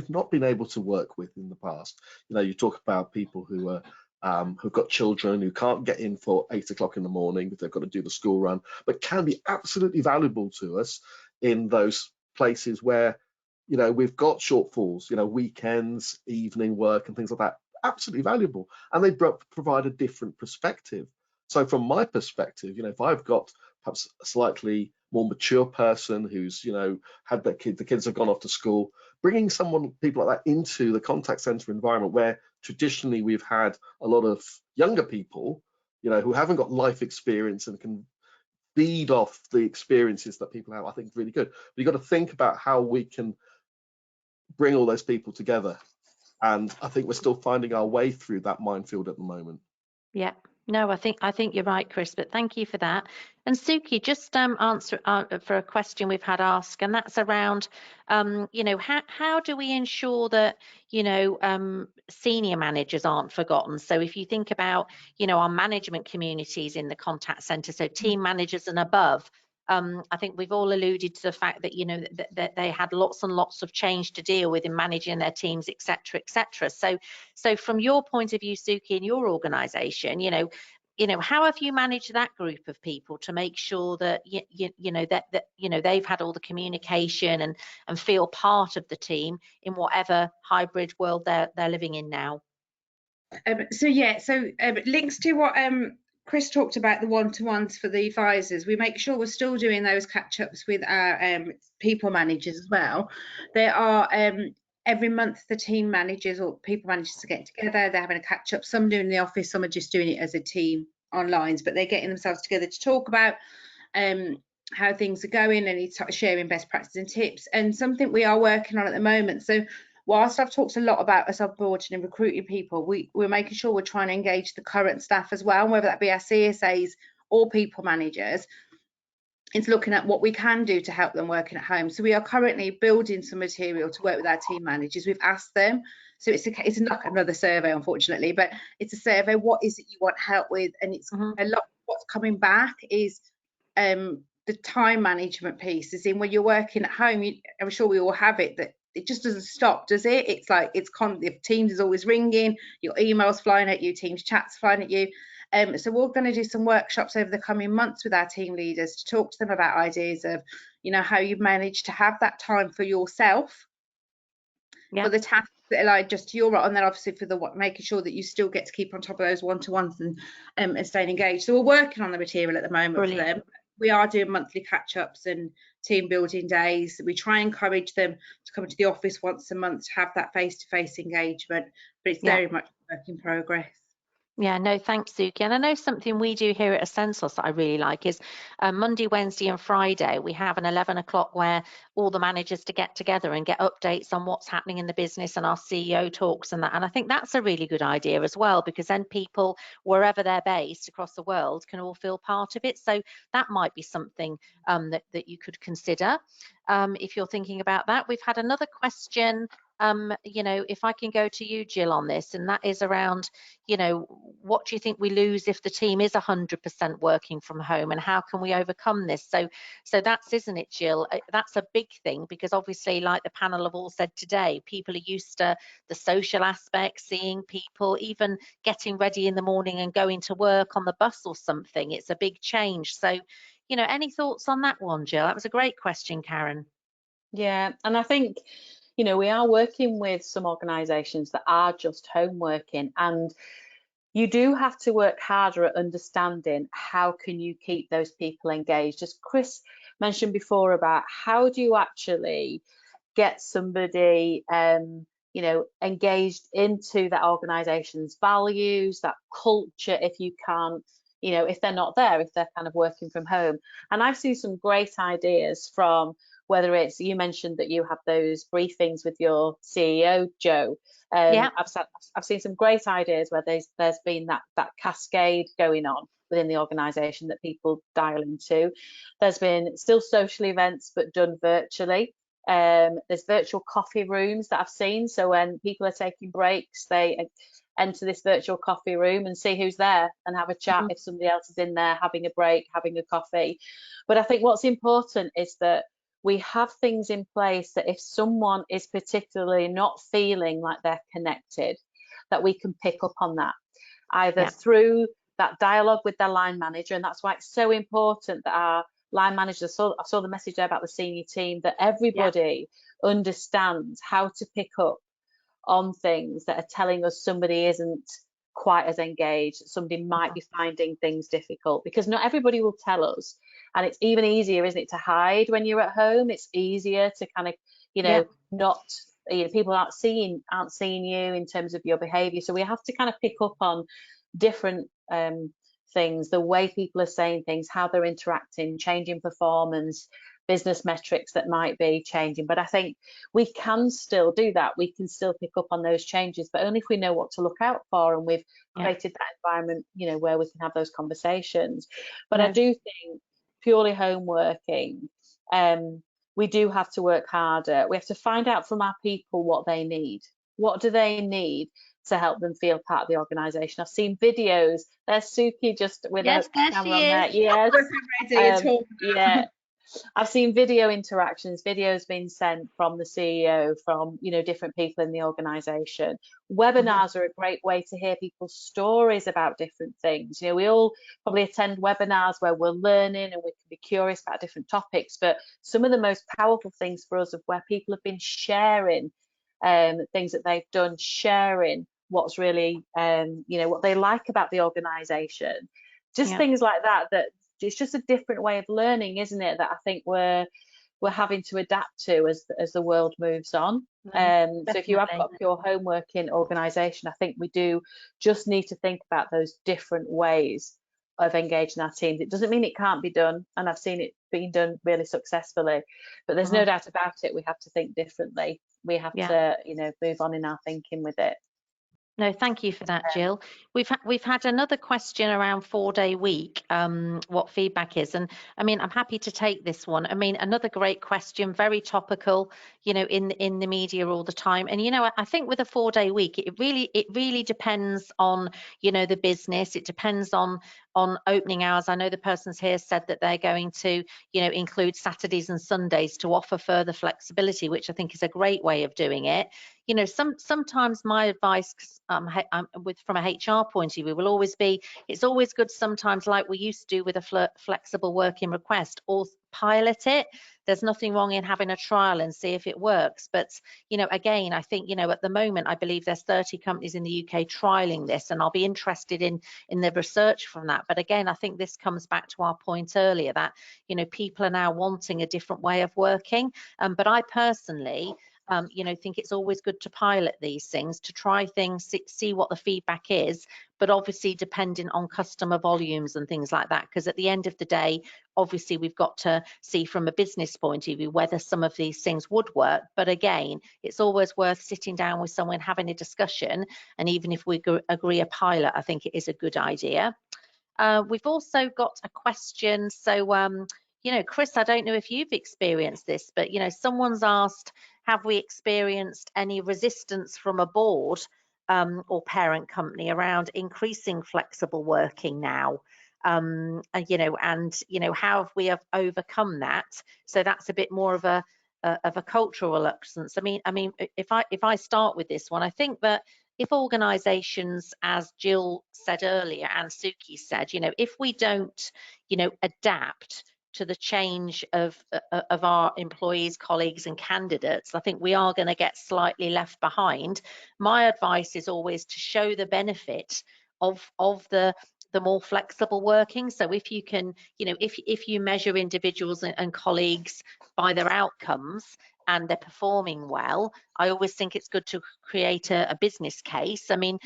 not been able to work with in the past, you talk about people who are who've got children who can't get in for 8 o'clock in the morning if they've got to do the school run, but can be absolutely valuable to us in those places where we've got shortfalls, weekends, evening work and things like that. Absolutely valuable, and they provide a different perspective. So from my perspective, if I've got perhaps a slightly more mature person who's had their the kids have gone off to school, bringing people like that into the contact center environment where traditionally we've had a lot of younger people, who haven't got life experience and can feed off the experiences that people have, I think is really good. But you've got to think about how we can bring all those people together. And I think we're still finding our way through that minefield at the moment. Yeah. No, I think you're right, Chris, but thank you for that. And Suki, just answer for a question we've had asked, and that's around, how do we ensure that, senior managers aren't forgotten? So if you think about, our management communities in the contact centre, so team managers and above, I think we've all alluded to the fact that, that they had lots and lots of change to deal with in managing their teams, et cetera, et cetera. So from your point of view, Suki, in your organisation, how have you managed that group of people to make sure that they've had all the communication and feel part of the team in whatever hybrid world they're living in now? So links to what Chris talked about, the one-to-ones for the advisors. We make sure we're still doing those catch-ups with our people managers as well. There are every month the team managers or people managers are getting together, they're having a catch-up. Some do in the office, some are just doing it as a team online, but they're getting themselves together to talk about how things are going and sharing best practices and tips. And something we are working on at the moment. So whilst I've talked a lot about us onboarding and recruiting people, we're making sure we're trying to engage the current staff as well, whether that be our CSAs or people managers. It's looking at what we can do to help them working at home. So we are currently building some material to work with our team managers. We've asked them, so it's not another survey, unfortunately, but it's a survey. What is it you want help with? And it's a lot of what's coming back is the time management piece, is in when you're working at home. I'm sure we all have it, that it just doesn't stop, does it? It's like if Teams is always ringing, your emails flying at you, Teams chats flying at you. So we're going to do some workshops over the coming months with our team leaders to talk to them about ideas of, how you manage to have that time for yourself, for the tasks that are just your role, and then obviously for the making sure that you still get to keep on top of those one-to-ones and staying engaged. So we're working on the material at the moment. Brilliant. For them. We are doing monthly catch-ups and team building days. We try and encourage them to come to the office once a month to have that face-to-face engagement, but it's very much a work in progress. Yeah, no, thanks, Suki. And I know something we do here at Ascensos that I really like is Monday, Wednesday and Friday, we have an 11 o'clock where all the managers to get together and get updates on what's happening in the business and our CEO talks and that. And I think that's a really good idea as well, because then people, wherever they're based across the world, can all feel part of it. So that might be something that you could consider if you're thinking about that. We've had another question you know, if I can go to you, Jill, on this, and that is around, you know, what do you think we lose if the team is 100% working from home, and how can we overcome this? So that's, isn't it, Jill? That's a big thing, because obviously, like the panel have all said today, people are used to the social aspect, seeing people, even getting ready in the morning and going to work on the bus or something. It's a big change. So, you know, any thoughts on that one, Jill? That was a great question, Karen. Yeah, and I think, you know, we are working with some organisations that are just home working, and you do have to work harder at understanding how can you keep those people engaged. As Chris mentioned before, about how do you actually get somebody you know, engaged into that organisation's values, that culture, if you can't, you know, if they're not there, if they're kind of working from home. And I've seen some great ideas from, whether it's, you mentioned that you have those briefings with your CEO, Joe. Yeah. I've seen some great ideas where there's been that cascade going on within the organisation that people dial into. There's been still social events, but done virtually. There's virtual coffee rooms that I've seen. So when people are taking breaks, they enter this virtual coffee room and see who's there and have a chat if somebody else is in there having a break, having a coffee. But I think what's important is that we have things in place that if someone is particularly not feeling like they're connected, that we can pick up on that, either through that dialogue with their line manager. And that's why it's so important that our line managers, I saw the message there about the senior team, that everybody understands how to pick up on things that are telling us somebody isn't quite as engaged, somebody might be finding things difficult, because not everybody will tell us. And it's even easier, isn't it, to hide when you're at home. It's easier to kind of, you know, not, you know, people aren't seeing you in terms of your behavior. So we have to kind of pick up on different things, the way people are saying things, how they're interacting, changing performance, business metrics that might be changing. But I think we can still do that. We can still pick up on those changes, but only if we know what to look out for, and we've created that environment, you know, where we can have those conversations. But I do think purely home working, we do have to work harder. We have to find out from our people what they need. What do they need to help them feel part of the organisation? I've seen videos. There's Suki just with a camera on there. Yes. Yeah. I've seen video interactions, videos being sent from the CEO, from, you know, different people in the organisation. Webinars are a great way to hear people's stories about different things. You know, we all probably attend webinars where we're learning and we can be curious about different topics, but some of the most powerful things for us are where people have been sharing things that they've done, sharing what's really, you know, what they like about the organisation. Just things like that, that it's just a different way of learning, isn't it, that I think we're having to adapt to as the world moves on. So if you have got a pure home working organisation, I think we do just need to think about those different ways of engaging our teams. It doesn't mean it can't be done, and I've seen it being done really successfily, but there's no doubt about it, we have to think differently. We have to, you know, move on in our thinking with it. No, thank you for that, Jill. We've had another question around 4-day week, what feedback is, and I mean, I'm happy to take this one. I mean, another great question, very topical, you know, in the media all the time. And you know, I think with a 4-day week, it really depends on, you know, the business. It depends on opening hours. I know the persons here said that they're going to, you know, include Saturdays and Sundays to offer further flexibility, which I think is a great way of doing it. You know, sometimes my advice from a HR point of view will always be, it's always good sometimes, like we used to do with a flexible working request, or pilot it. There's nothing wrong in having a trial and see if it works. But, you know, again, I think, you know, at the moment, I believe there's 30 companies in the UK trialing this, and I'll be interested in the research from that. But again, I think this comes back to our point earlier that, you know, people are now wanting a different way of working. But I personally, you know, think it's always good to pilot these things, to try things, see what the feedback is, but obviously depending on customer volumes and things like that, because at the end of the day, obviously we've got to see from a business point of view whether some of these things would work. But again, it's always worth sitting down with someone, having a discussion, and even if we agree a pilot, I think it is a good idea. We've also got a question, so you know, Chris, I don't know if you've experienced this, but you know, someone's asked, have we experienced any resistance from a board or parent company around increasing flexible working now? And how have we overcome that? So that's a bit more of a cultural reluctance. I mean, if I start with this one, I think that if organisations, as Jill said earlier and Suki said, if we don't, adapt to the change of our employees, colleagues and candidates, I think we are going to get slightly left behind. My advice is always to show the benefit of the more flexible working. So if you can, if you measure individuals and colleagues by their outcomes and they're performing well, I always think it's good to create a business case. I mean,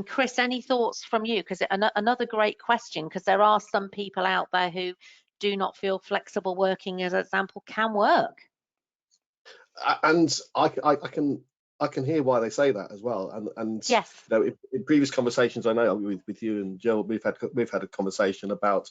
Chris, any thoughts from you? Because another great question, because there are some people out there who do not feel flexible working, as an example, can work. And I can hear why they say that as well. And yes, in previous conversations, I know with you and Jill, we've had a conversation about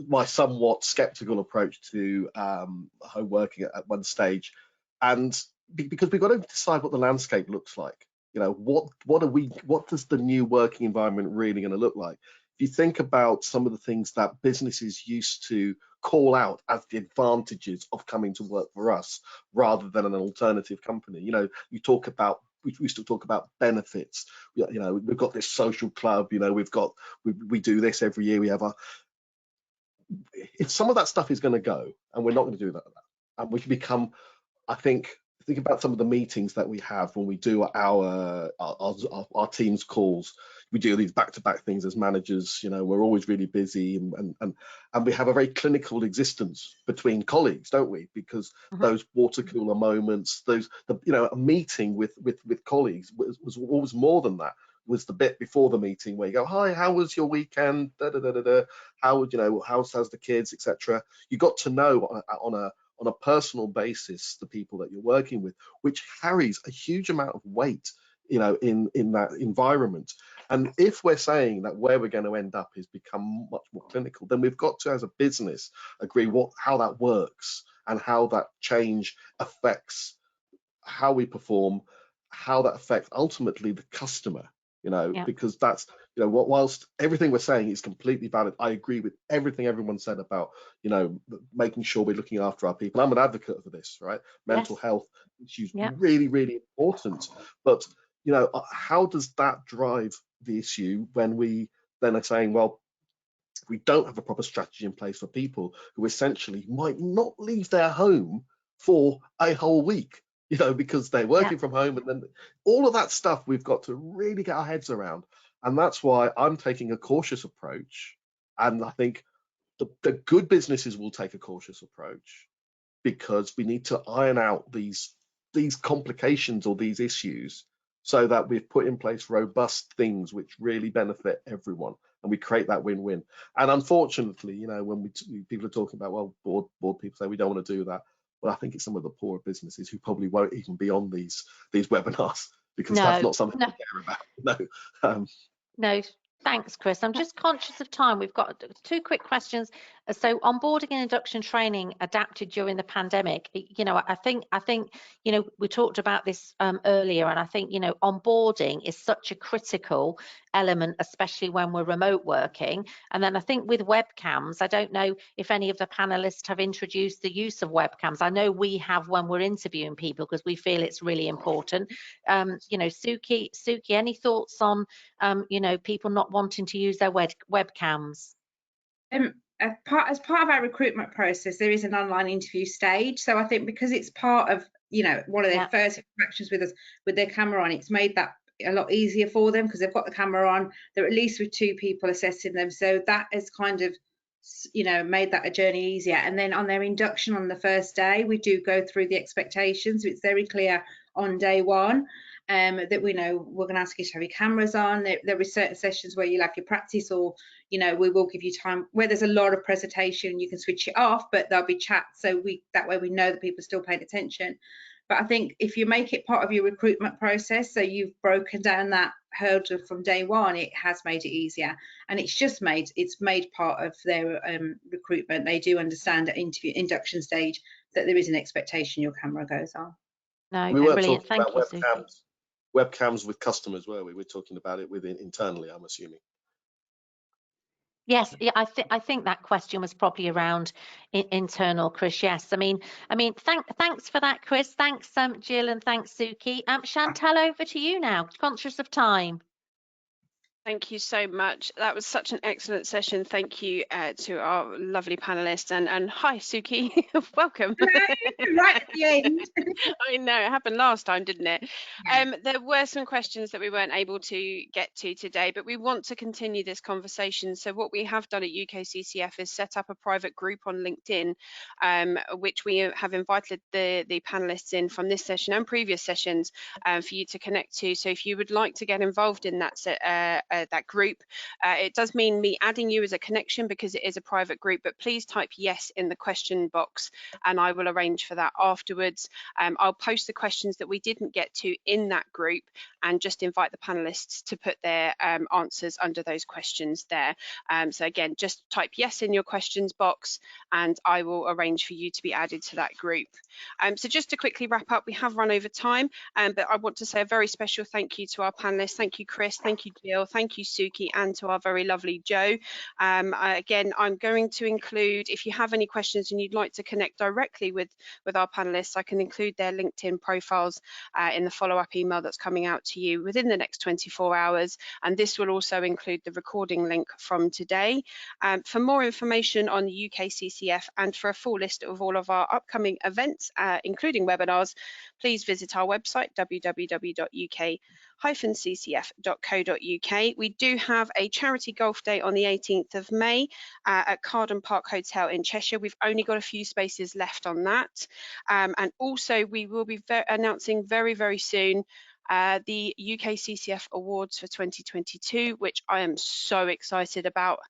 my somewhat skeptical approach to home working at one stage, and because we've got to decide what the landscape looks like. What does the new working environment really going to look like? If you think about some of the things that businesses used to call out as the advantages of coming to work for us rather than an alternative company, we used to talk about benefits. We've got this social club. We do this every year. We have if some of that stuff is going to go, and we're not going to do that, and we can become, I think about some of the meetings that we have when we do our team's calls. We do these back-to-back things as managers. We're always really busy, and we have a very clinical existence between colleagues, don't we? Because those water cooler moments, a meeting with colleagues was always more than that. Was the bit before the meeting where you go, hi, how was your weekend? How's the kids, etc. You got to know on a personal basis the people that you're working with, which carries a huge amount of weight, in that environment. And if we're saying that where we're going to end up is become much more clinical, then we've got to, as a business, agree how that works and how that change affects how we perform, how that affects ultimately the customer. Because that's, whilst everything we're saying is completely valid, I agree with everything everyone said about, making sure we're looking after our people. I'm an advocate for this, right? Mental health issues, really, really important. But, how does that drive the issue when we then are saying, well, we don't have a proper strategy in place for people who essentially might not leave their home for a whole week? Because they're working from home, and then all of that stuff we've got to really get our heads around. And that's why I'm taking a cautious approach. And I think the good businesses will take a cautious approach, because we need to iron out these complications or these issues so that we've put in place robust things which really benefit everyone, and we create that win-win. And unfortunately, when people are talking about, well, board people say we don't want to do that. Well, I think it's some of the poorer businesses who probably won't even be on these webinars, because that's not something they care about. No, thanks, Chris. I'm just conscious of time. We've got two quick questions. So onboarding and induction training adapted during the pandemic. I think we talked about this earlier, and I think onboarding is such a critical element, especially when we're remote working. And then I think with webcams, I don't know if any of the panelists have introduced the use of webcams. I know we have when we're interviewing people, because we feel it's really important. Suki, any thoughts on people not wanting to use their webcams? As part of our recruitment process, there is an online interview stage. So I think because it's part of one of their first interactions with us with their camera on, it's made that a lot easier for them, because they've got the camera on. They're at least with two people assessing them, so that has kind of made that a journey easier. And then on their induction on the first day, we do go through the expectations. So it's very clear on day one that we know we're going to ask you to have your cameras on. There are certain sessions where you'll have your practice, or we will give you time where there's a lot of presentation, you can switch it off, but there'll be chat, so that way we know that people are still paying attention. But I think if you make it part of your recruitment process, so you've broken down that hurdle from day one, it has made it easier, and it's made part of their recruitment. They do understand at induction stage that there is an expectation your camera goes on. No, We weren't brilliant. talking Thank about you, Suki. webcams with customers, were we? We're talking about it within internally, I'm assuming. Yes, yeah, I think that question was probably around internal, Chris. Yes, I mean, thanks for that, Chris. Thanks, Jill, and thanks, Suki. Chantelle, over to you now. Conscious of time. Thank you so much. That was such an excellent session. Thank you to our lovely panelists, and hi, Suki. Welcome. Hello, right at the end. I know it happened last time, didn't it? Yeah. There were some questions that we weren't able to get to today, but we want to continue this conversation. So what we have done at UKCCF is set up a private group on LinkedIn, which we have invited the panelists in from this session and previous sessions for you to connect to. So if you would like to get involved in that group, it does mean me adding you as a connection because it is a private group, but please type yes in the question box and I will arrange for that afterwards. I'll post the questions that we didn't get to in that group and just invite the panelists to put their answers under those questions there. So again, just type yes in your questions box and I will arrange for you to be added to that group. So just to quickly wrap up, we have run over time, but I want to say a very special thank you to our panelists. Thank you, Chris. Thank you, Jill. Thank you, Suki, and to our very lovely Jo. Again, I'm going to include, if you have any questions and you'd like to connect directly with our panelists, I can include their LinkedIn profiles in the follow-up email that's coming out to you within the next 24 hours. And this will also include the recording link from today. For more information on the UKCCF and for a full list of all of our upcoming events, including webinars, please visit our website, www.uk-ccf.co.uk. We do have a charity golf day on the 18th of May at Carden Park Hotel in Cheshire. We've only got a few spaces left on that. And also we will be announcing very, very soon the UKCCF Awards for 2022, which I am so excited about.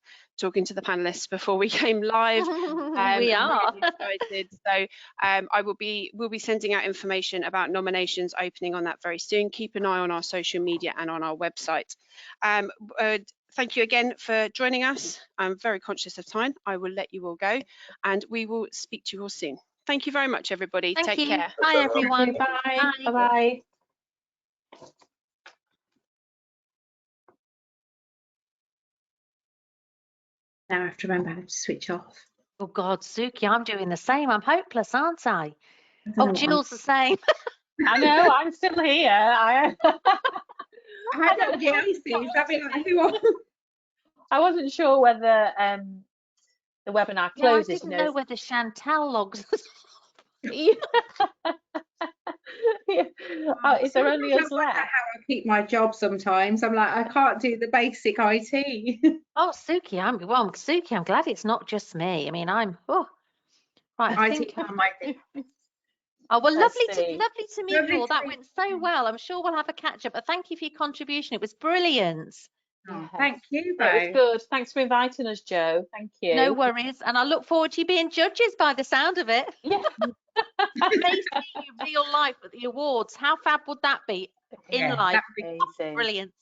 Talking to the panelists before we came live. We are really excited. So we'll be sending out information about nominations opening on that very soon. Keep an eye on our social media and on our website. Thank you again for joining us. I'm very conscious of time. I will let you all go and we will speak to you all soon. Thank you very much, everybody. Take care. Bye, everyone. Bye. Bye-bye. Now I have to remember how to switch off. Oh God, Suki, I'm doing the same. I'm hopeless, aren't I? I don't know Jill's the same. I know, I'm still here. I don't get anything. I'd be like, who are? I wasn't sure whether the webinar closes. I didn't know whether Chantelle logs. Yeah. Oh, is there only us left? How I keep my job sometimes. I'm like, I can't do the basic IT. Oh, Suki, I'm glad it's not just me. I mean, right. I think. Oh well, lovely to meet you all. That went so well. I'm sure we'll have a catch up. But thank you for your contribution. It was brilliant. Oh, thank you, both. It was good. Thanks for inviting us, Jo. Thank you. No worries. And I look forward to you being judges by the sound of it. Yeah. They see you real life at the awards. How fab would that be in life? Amazing. Brilliant.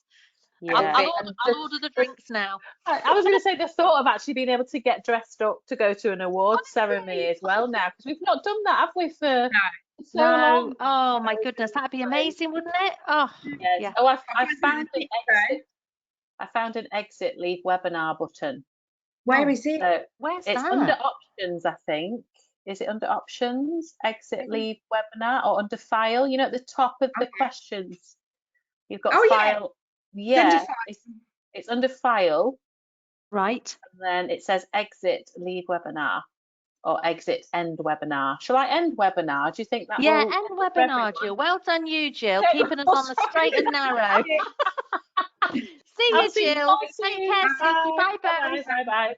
Yeah. I'll order the drinks now. I was going to say the thought of actually being able to get dressed up to go to an awards ceremony as well now, because we've not done that, have we, for so long? Oh my goodness, that'd be amazing, wouldn't it? Oh, yes. Yeah. Oh, I found an exit. I found an exit leave webinar button. Where is it? So where's it's that? under options, I think. Is it under options, exit leave webinar, or under file? You know, at the top of the questions, you've got file. Yeah, it's under file. Right. And then it says exit leave webinar or exit end webinar. Shall I end webinar? Do you think that will? Yeah, end webinar, Jill. Well done, you, Jill, keeping us on the straight and narrow. See you, Jill. Take care, Suki. Bye-bye. Bye.